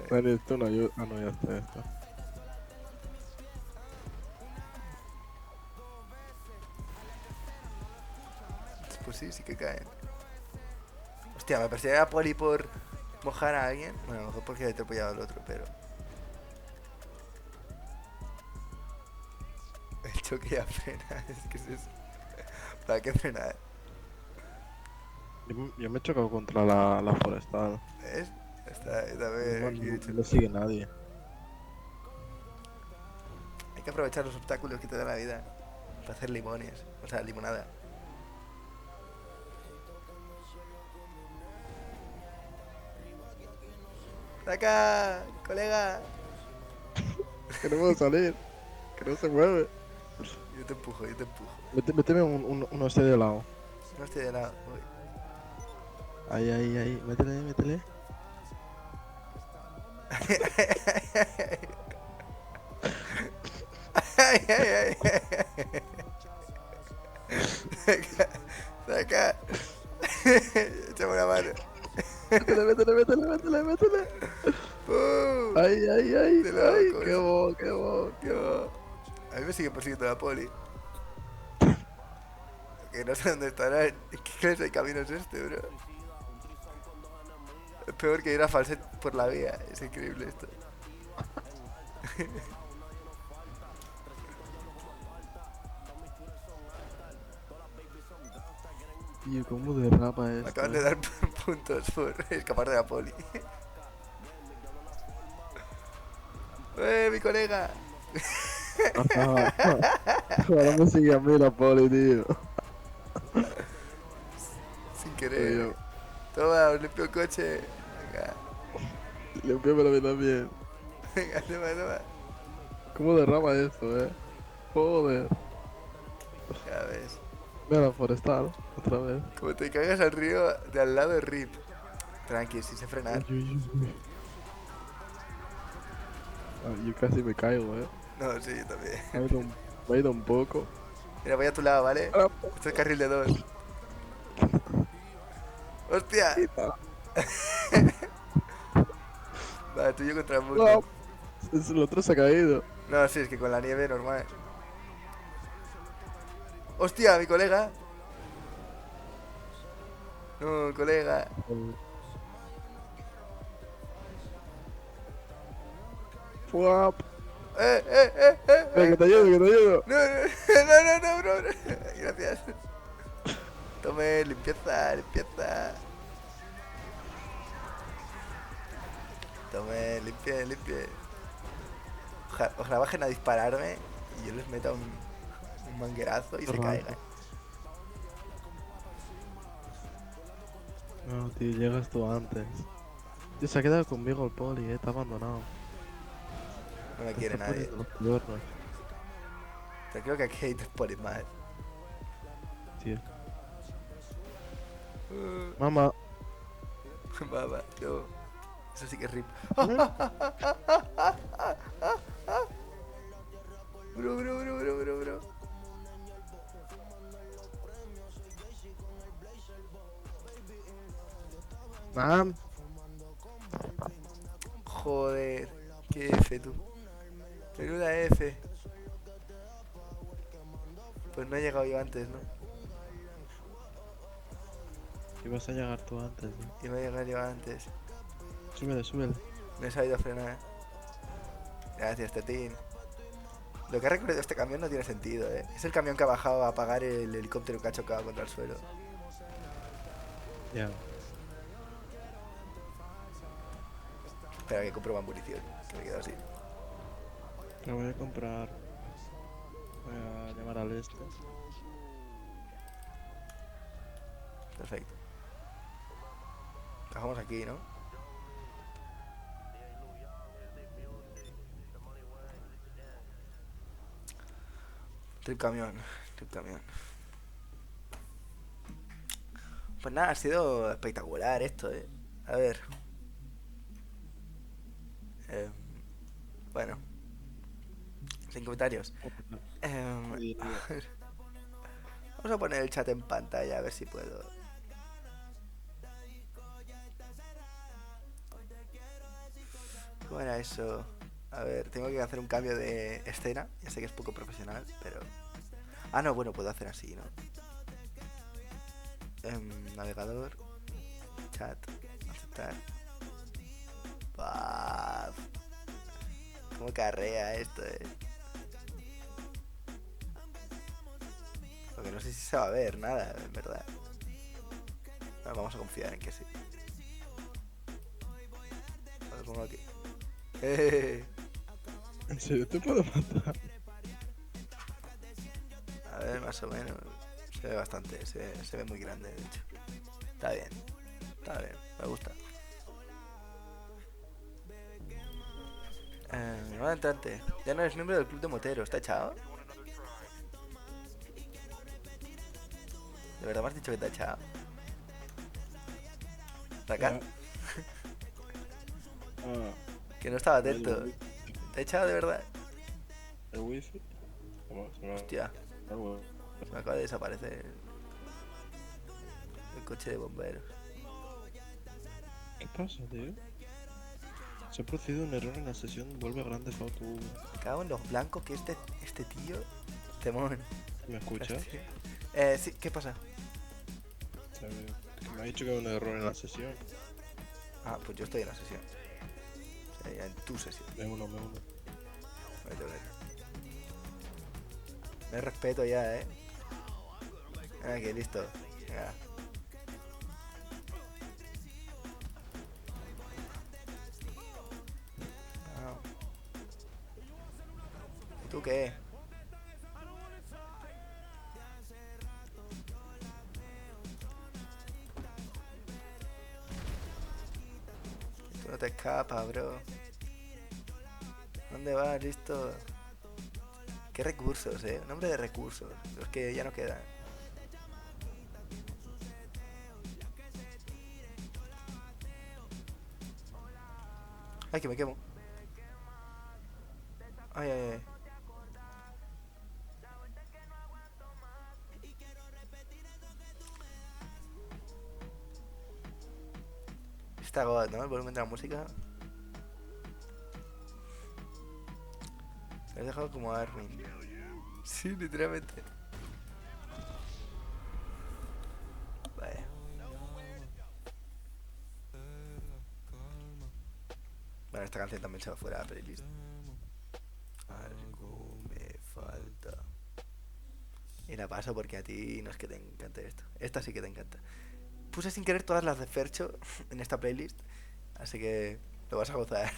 Speaker 2: Vale, esto no ayuda. Ah, no, ya está, ya está.
Speaker 1: Pues sí, sí que caen. Hostia, me persigue a Poli por mojar a alguien. Bueno, a lo mejor porque he atropellado al otro, pero. El choque ya frena, es que es eso. ¿Para qué frenar?
Speaker 2: Yo me he chocado contra la forestal.
Speaker 1: ¿Ves? Ya está, yo también.
Speaker 2: No,
Speaker 1: Aquí he hecho-
Speaker 2: no sigue nadie.
Speaker 1: Hay que aprovechar los obstáculos que te da la vida para hacer limones, o sea, limonada. ¡Saca, colega!
Speaker 2: Que no puedo salir. Que no se mueve.
Speaker 1: Yo te empujo, yo te empujo.
Speaker 2: Méteme uno este de lado.
Speaker 1: No estoy de lado. Uy.
Speaker 2: Ahí, ahí, ahí. Métele, métele.
Speaker 1: Ay, ay, ay, ay. Saca, saca. Échame una mano.
Speaker 2: Métele, métele, métele, métele, métele.
Speaker 1: ¡Pum!
Speaker 2: Ay, ay, ay.
Speaker 1: De
Speaker 2: Ay,
Speaker 1: locos.
Speaker 2: qué bo, qué bo, qué bo.
Speaker 1: Yo. A mí me sigue persiguiendo la poli. Que no sé dónde estarán. ¿Qué clase de camino es este, bro? Es peor que ir a falset por la vía. Es increíble esto.
Speaker 2: Tío, ¿cómo derrapa
Speaker 1: Me
Speaker 2: esto?
Speaker 1: acaban de dar puntos por escapar de la poli. Mi colega!
Speaker 2: Ahora me sigue a mí la poli, tío.
Speaker 1: Sin
Speaker 2: Pero
Speaker 1: querer.
Speaker 2: yo,
Speaker 1: Toma, os limpio el coche. Venga,
Speaker 2: limpiámelo a mí también.
Speaker 1: venga, toma, toma.
Speaker 2: ¿Cómo derrapa esto, Joder.
Speaker 1: Ya ves.
Speaker 2: Mira la forestal, otra vez.
Speaker 1: Como te caigas al río de al lado de RIP. Tranqui, si sé frenar.
Speaker 2: Uy, uy, uy. Ah, yo casi me caigo,
Speaker 1: No, sí, yo también.
Speaker 2: Me ha ido un poco.
Speaker 1: Mira, voy a tu lado, ¿vale?
Speaker 2: Ah,
Speaker 1: Esto es carril de dos. ¡Hostia!
Speaker 2: poquita.
Speaker 1: Vale, tú y yo contra el mundo.
Speaker 2: No, el otro se ha caído.
Speaker 1: No, sí, es que con la nieve normal. ¡Hostia, mi colega! No, colega.
Speaker 2: Fuap.
Speaker 1: ¡Eh!
Speaker 2: Venga, que te ayudo, que te ayudo.
Speaker 1: No, bro. Gracias. Tome, limpieza, limpieza. Tome, limpie. Ojalá bajen a dispararme y yo les meta un manguerazo y se
Speaker 2: Rato.
Speaker 1: caigan.
Speaker 2: No, tío, llegas tú antes. Tío, se ha quedado conmigo el poli, te ha abandonado.
Speaker 1: No me
Speaker 2: Te
Speaker 1: quiere
Speaker 2: está
Speaker 1: nadie.
Speaker 2: poniendo los cuernos,
Speaker 1: Pero creo que aquí hay 3 polis más.
Speaker 2: tío. Mamá.
Speaker 1: Mamá, no. Eso sí que es rip.
Speaker 2: ¿Eh?
Speaker 1: Bro.
Speaker 2: Mam.
Speaker 1: Joder. Qué F tú. Menuda F. Pues no he llegado yo antes, ¿no?
Speaker 2: Ibas a llegar tú antes, tío.
Speaker 1: Iba a llegar yo antes.
Speaker 2: Súbele, súbele.
Speaker 1: Me he sabido frenar. Gracias, Tetín. Lo que ha recorrido este camión no tiene sentido, ¿eh? Es el camión que ha bajado a apagar el helicóptero que ha chocado contra el suelo.
Speaker 2: Ya.
Speaker 1: Espera que compro más munición, que me quedo así.
Speaker 2: Me voy a comprar. Voy a llamar al este.
Speaker 1: Perfecto. Dejamos aquí, ¿no? Trip camión. Pues nada, ha sido espectacular esto, ¿eh? A ver. Bueno, sin comentarios.
Speaker 2: Sí,
Speaker 1: A ver. Vamos a poner el chat en pantalla a ver si puedo. ¿Cómo era eso? A ver, tengo que hacer un cambio de escena. Ya sé que es poco profesional, pero... Ah, no, bueno, puedo hacer así, ¿no? Navegador. Chat. Aceptar. Paf. ¿Cómo carrea esto, Lo que no sé si se va a ver nada, en verdad. Bueno, vamos a confiar en que sí. Lo pongo aquí.
Speaker 2: ¿En serio te puedo matar?
Speaker 1: A ver, más o menos. Se ve bastante, se ve muy grande, de hecho. Está bien, me gusta. Nuevo entrante. Ya no eres miembro del club de moteros, ¿está echado? ¿De verdad me has dicho que te ha echado? ¿Rakan?
Speaker 2: Ya. Ah,
Speaker 1: Que no estaba
Speaker 2: vale,
Speaker 1: atento. ¿Te ha echado de verdad?
Speaker 2: el wifi. ¿Cómo se me
Speaker 1: Hostia, se me acaba de desaparecer el coche de bomberos.
Speaker 2: ¿Qué pasa, tío? Se ha producido un error en la sesión Vuelve a Grand Theft Auto 1.
Speaker 1: Me cago en los blancos que este tío... Temón.
Speaker 2: ¿Me escuchas?
Speaker 1: Sí, ¿qué pasa?
Speaker 2: Que me ha dicho que hay un error en la sesión.
Speaker 1: Ah, pues yo estoy en la sesión. O sea, ya en tu sesión.
Speaker 2: Me uno.
Speaker 1: Vete. Me respeto ya, Aquí, listo. Venga. Ah. ¿Y tú qué? Tú no te escapas, bro. ¿Dónde vas? Listo. ¿Qué recursos, Nombre de recursos. Los que ya no quedan. Ay, que me quemo. Ay. Está God, ¿no? El volumen de la música. Me has dejado como Armin. Sí, literalmente. Vaya. Bueno, esta canción también se va fuera de la playlist. Algo me falta. Y la paso porque a ti no es que te encante esto. Esta sí que te encanta. Puse sin querer todas las de Fercho en esta playlist. Así que lo vas a gozar.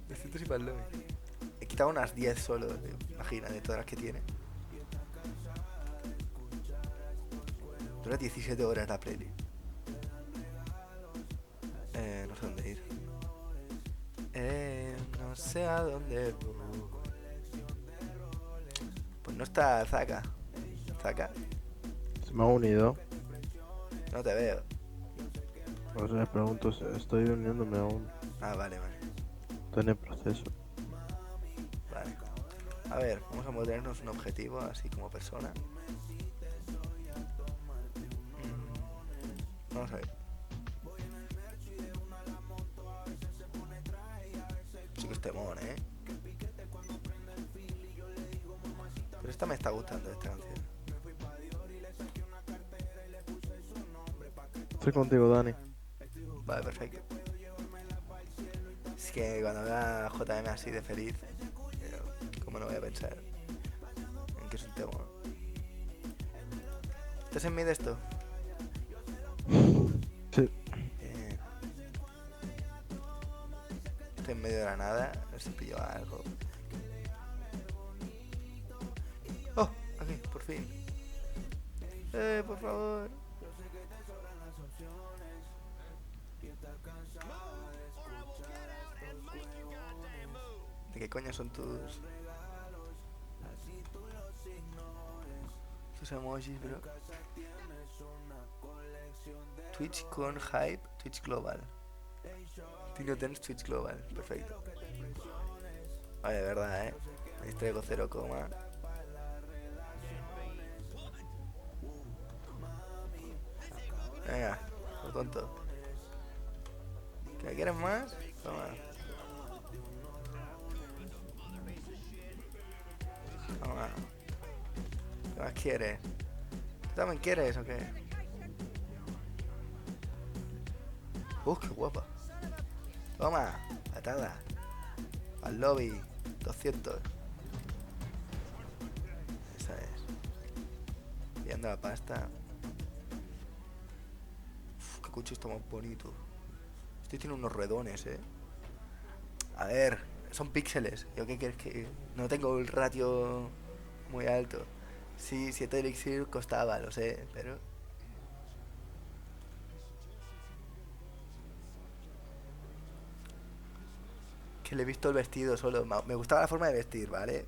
Speaker 1: 200 y para el lobby. He quitado unas 10 solo, tío. Imagina, de todas las que tiene. Dura 17 horas la playlist. No sé dónde ir. No sé a dónde voy. Pues no está Zaka. ¿Zaka?
Speaker 2: Se me ha unido.
Speaker 1: No te veo.
Speaker 2: Pues les pregunto, estoy uniéndome aún.
Speaker 1: Ah, vale, vale.
Speaker 2: Estoy en el proceso.
Speaker 1: Vale. A ver, vamos a ponernos un objetivo así como persona. Vamos a ver. Sí que es temón, ¿eh? Pero esta me está gustando, esta canción.
Speaker 2: Estoy contigo, Dani.
Speaker 1: Vale, perfecto. Es que cuando vea a JM así de feliz, ¿cómo no voy a pensar en que es un temón? ¿Estás en mí de esto?
Speaker 2: Sí.
Speaker 1: Estoy en medio de la nada, a ver si pillo algo. ¡Oh! Aquí, por fin. Por favor. ¿De qué coño son tus emojis, bro? Twitch con hype, Twitch global. Tino Dance, Twitch global, perfecto. Vale, de verdad, me distraigo 0, venga, lo tonto. ¿Qué quieres más? Toma. Toma. ¿Qué más quieres? ¿Tú también quieres o qué? Qué guapa. Toma, patada. Al lobby, 200. Esa es. Viendo la pasta. Qué coche está más bonito. Este tiene unos redones, A ver, son píxeles. ¿Yo qué quieres que...? No tengo el ratio muy alto. Sí, 7 elixir costaba, lo sé, pero... Que le he visto el vestido solo. Me gustaba la forma de vestir, ¿vale?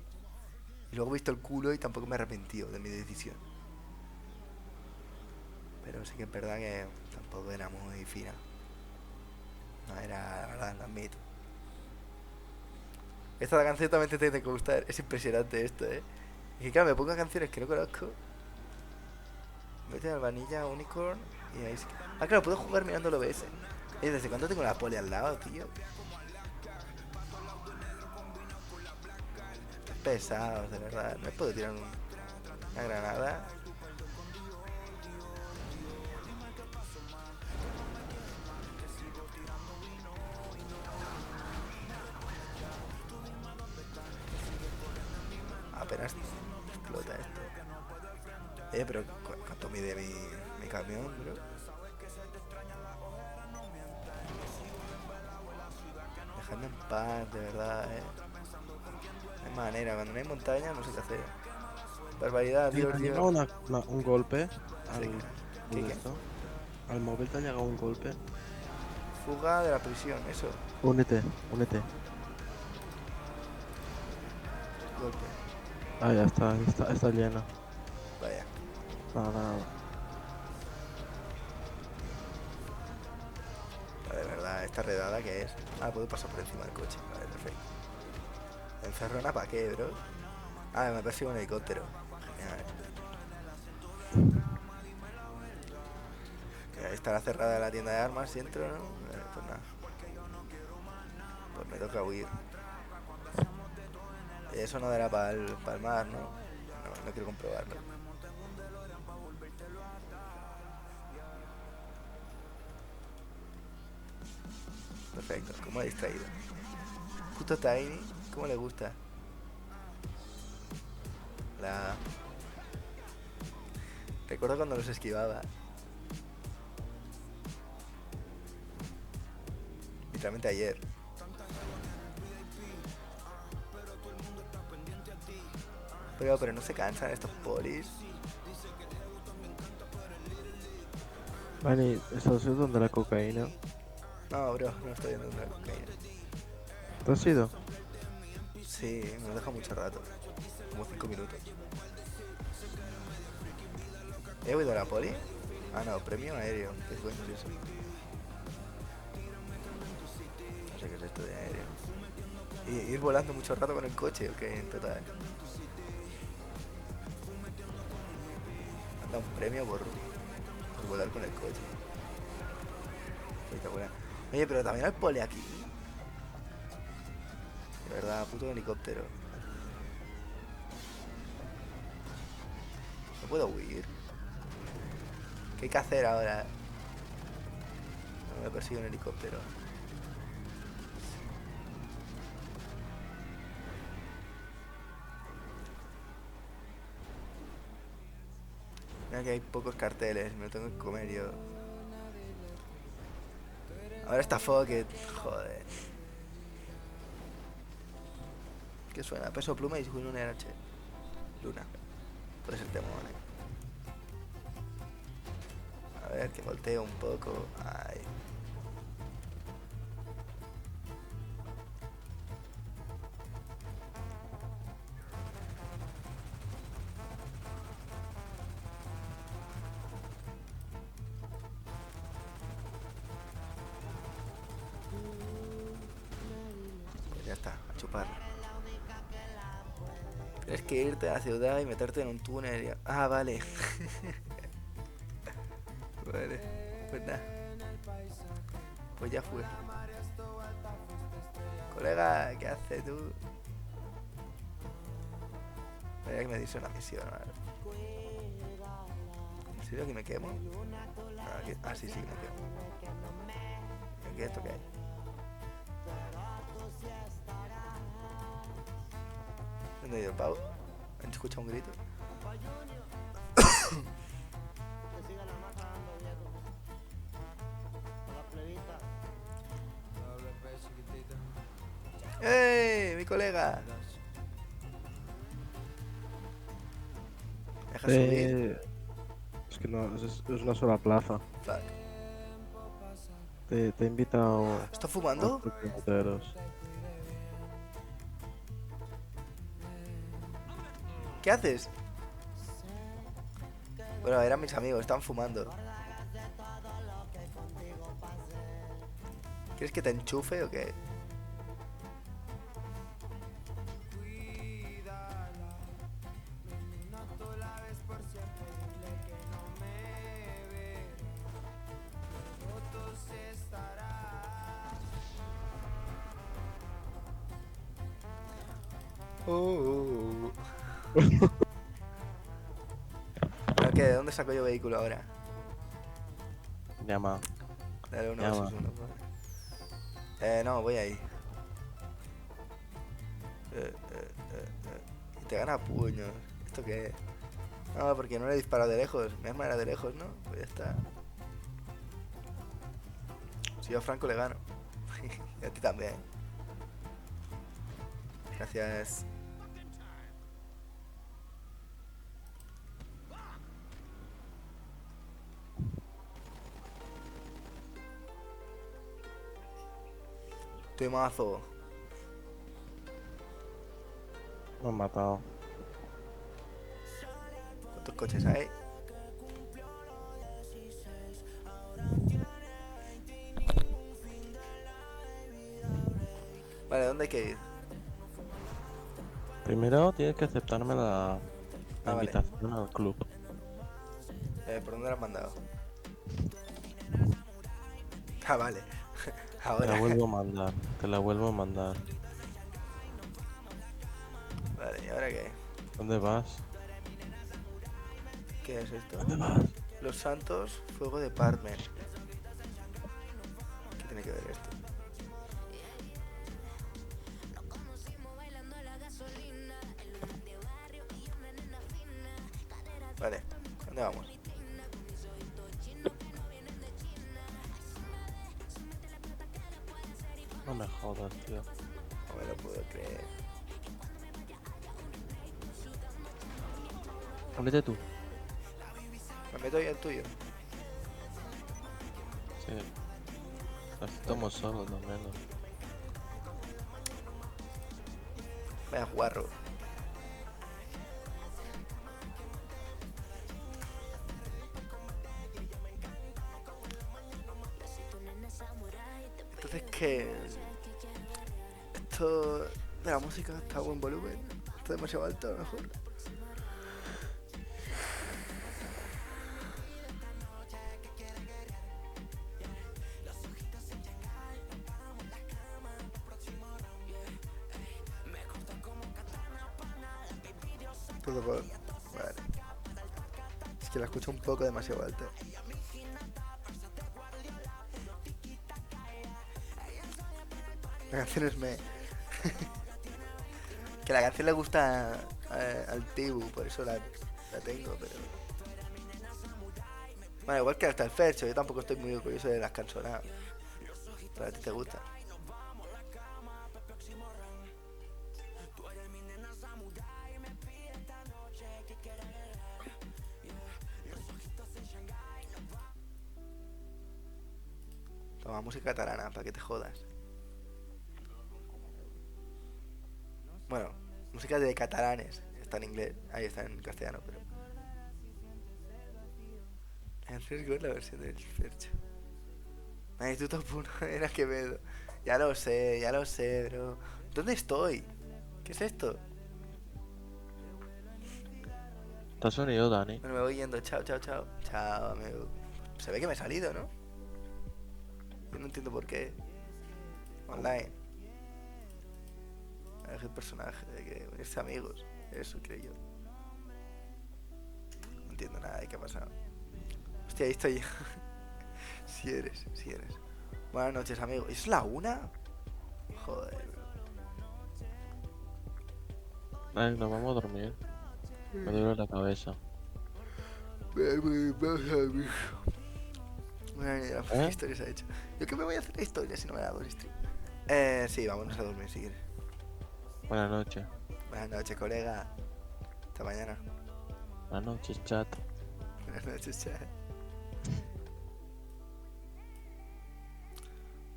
Speaker 1: Y luego he visto el culo y tampoco me he arrepentido de mi decisión. Pero sí que es verdad que tampoco era muy fina. No era, la verdad, lo admito. Esta canción también te tiene que gustar. Es impresionante esto, Y que claro, me pongo canciones que no conozco. Vete al Vanilla Unicorn y ahí sí que... Ah, claro, puedo jugar mirando el OBS. ¿Desde cuándo tengo la poli al lado, tío? Pesados, de verdad. No puedo tirar una granada. Apenas explota esto. Pero ¿cuánto mide mi camión, bro? Dejadme en paz, de verdad, No hay manera, cuando no hay montaña no sé qué hacer. Barbaridad,
Speaker 2: ¿Te
Speaker 1: Dios,
Speaker 2: ha
Speaker 1: Dios.
Speaker 2: llegado un golpe
Speaker 1: Sí. ¿Qué?
Speaker 2: esto? Al móvil te ha llegado un golpe.
Speaker 1: Fuga de la prisión, eso.
Speaker 2: Únete.
Speaker 1: Golpe.
Speaker 2: Ah, ya está llena.
Speaker 1: Vaya.
Speaker 2: Nada.
Speaker 1: De verdad, esta redada que es. Ah, puedo pasar por encima del coche. Vale, perfecto. ¿Encerrona para qué, bro? Ah, me persigue un helicóptero. Genial. Estará cerrada la tienda de armas si entro, ¿no? Pues nada. Pues me toca huir. Eso no dará para el mar, ¿no? No quiero comprobarlo. Perfecto, como he distraído. Puto Tiny, ¿cómo le gusta? Recuerdo cuando los esquivaba. Literalmente ayer. Pero no se cansan estos polis.
Speaker 2: Vani, ¿estás donde la cocaína?
Speaker 1: No, bro, no estoy viendo una cocaína.
Speaker 2: ¿Te has ido?
Speaker 1: Sí, me lo deja mucho rato. Como 5 minutos. ¿He oído a la poli? Ah, no, premio aéreo. ¿Qué coño es eso? No sé qué es esto de aéreo. Y ir volando mucho rato con el coche, ok, en total. Anda un premio por volar con el coche. Espectacular. Oye, pero también hay poli aquí. De verdad, puto helicóptero. No puedo huir. ¿Qué hay que hacer ahora? No me persigue un helicóptero. Mira que hay pocos carteles, me lo tengo que comer yo. Ahora está Focket, joder. ¿Qué suena? Peso Pluma y Luna NH. Luna. Puede ser temor, A ver, que volteo un poco. Ay. Pues ya está, a chuparlo. Tienes que irte a la ciudad y meterte en un túnel. Ah, vale. Vale. Pues nada. Pues ya fue. Colega, ¿qué haces tú? Voy que me dice una misión o algo. ¿En serio que me quemo? Sí, me quemo. ¿Qué esto qué hay? ¿Dónde ha ido el pavo? ¿Han escuchado un grito? ¡Ey! ¡Mi colega! ¿Me deja subir?
Speaker 2: Es que no, es una sola plaza.
Speaker 1: Fuck.
Speaker 2: Te he invitado
Speaker 1: ¿Está
Speaker 2: a
Speaker 1: fumando?
Speaker 2: otros piloteros.
Speaker 1: ¿Qué haces? Bueno, eran mis amigos, están fumando. ¿Quieres que te enchufe o qué? ¿Pero qué? ¿De dónde saco yo vehículo ahora?
Speaker 2: Llama.
Speaker 1: Dale uno
Speaker 2: Llama.
Speaker 1: versus uno. No, voy ahí. Y te gana a puños. ¿Esto qué es? No, porque no le he disparado de lejos. Mi arma era de lejos, ¿no? Pues ya está. Si yo a Franco le gano. Y a ti también. Gracias. Temazo.
Speaker 2: Me han matado.
Speaker 1: ¿Cuántos coches hay? Vale, ¿dónde hay que ir?
Speaker 2: Primero tienes que aceptarme la
Speaker 1: Vale.
Speaker 2: invitación al club.
Speaker 1: ¿Por dónde lo has mandado? Ah, vale.
Speaker 2: Te la
Speaker 1: Ahora.
Speaker 2: vuelvo a mandar. Te la vuelvo a mandar.
Speaker 1: Vale, ¿y ahora qué?
Speaker 2: ¿Dónde vas?
Speaker 1: ¿Qué es esto?
Speaker 2: ¿Dónde vas?
Speaker 1: Los Santos Fuego Department. ¿Qué tiene que ver esto? Vale, ¿dónde vamos?
Speaker 2: No me jodas, tío.
Speaker 1: No me lo puedo creer.
Speaker 2: Ábrete tú.
Speaker 1: Me meto ahí al tuyo.
Speaker 2: Sí. Estamos solos, no menos.
Speaker 1: Vaya guarro. Entonces, ¿qué? Esto de la música está a buen volumen. Está demasiado alto, a lo mejor. Todo por... Vale. Es que la escucho un poco demasiado alta. La canción es me... Que la canción le gusta al Tibu, por eso la tengo, pero... Bueno, igual que hasta el Fercho, yo tampoco estoy muy orgulloso de las canciones. Pero a ti te gusta. Toma, música catalana, para que te jodas. Bueno, música de catalanes. Está en inglés, ahí está en castellano, pero... La canción es con la versión del Fercho. Ay, tu top 1 era Quevedo. Ya lo sé, bro. ¿Dónde estoy? ¿Qué es esto?
Speaker 2: ¿Te has unido, Dani?
Speaker 1: Bueno, me voy yendo. Chao, chao, chao. Chao, amigo. Se ve que me he salido, ¿no? Yo no entiendo por qué. Online. Es el personaje de que unirse amigos. Eso creo yo. No entiendo nada de qué ha pasado. Hostia, ahí estoy. Si eres. Buenas noches, amigo. ¿Es la 1? Joder, bro.
Speaker 2: Ay, nos vamos a dormir. Me duele la cabeza.
Speaker 1: ¿Qué historia se ha hecho? Yo que me voy a hacer la historia si no me la hago el stream. Sí, vámonos a dormir si quieres.
Speaker 2: Buenas noches.
Speaker 1: Buenas noches, colega. Hasta mañana.
Speaker 2: Buenas noches, chat.
Speaker 1: Buenas noches, chat.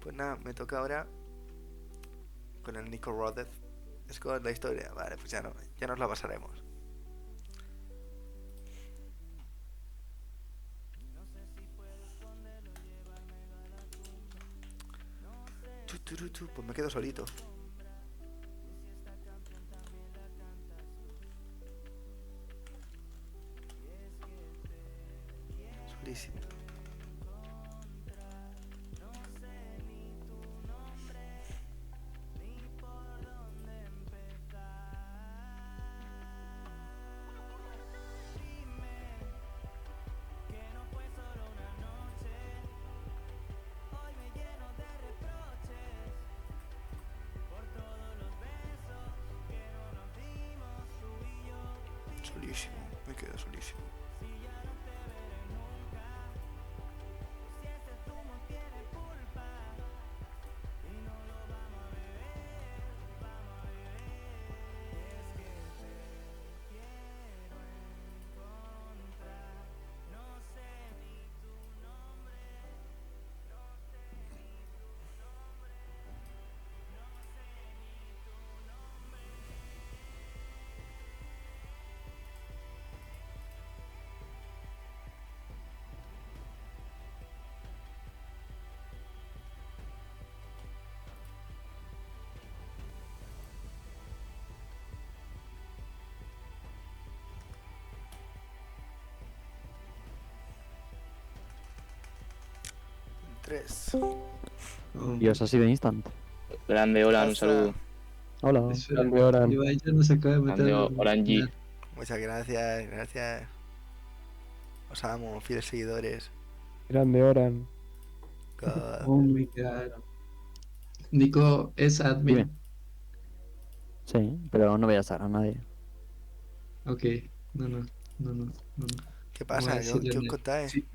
Speaker 1: Pues nada, me toca ahora con el Nico Rodez. Es con la historia. Vale, pues ya nos la pasaremos. Pues me quedo solito. Solísimo. Solísimo, me quedo solísimo. Tres.
Speaker 4: Dios, así de instante.
Speaker 5: Grande, hola, un saludo.
Speaker 4: Hola.
Speaker 6: Espera,
Speaker 2: Grande Oran.
Speaker 6: Ibai ya nos acaba de meter.
Speaker 5: Grande, Orangi.
Speaker 1: Muchas gracias. Os amo, fieles seguidores.
Speaker 2: Grande Oran.
Speaker 1: God.
Speaker 6: Oh my god. Nico es admin.
Speaker 4: Dime. Sí, pero no voy a estar a nadie.
Speaker 6: Ok, no.
Speaker 1: ¿Qué
Speaker 6: Vamos a
Speaker 1: pasa?
Speaker 6: decirle
Speaker 1: ¿Qué os
Speaker 6: a-
Speaker 1: contáis?
Speaker 6: Sí,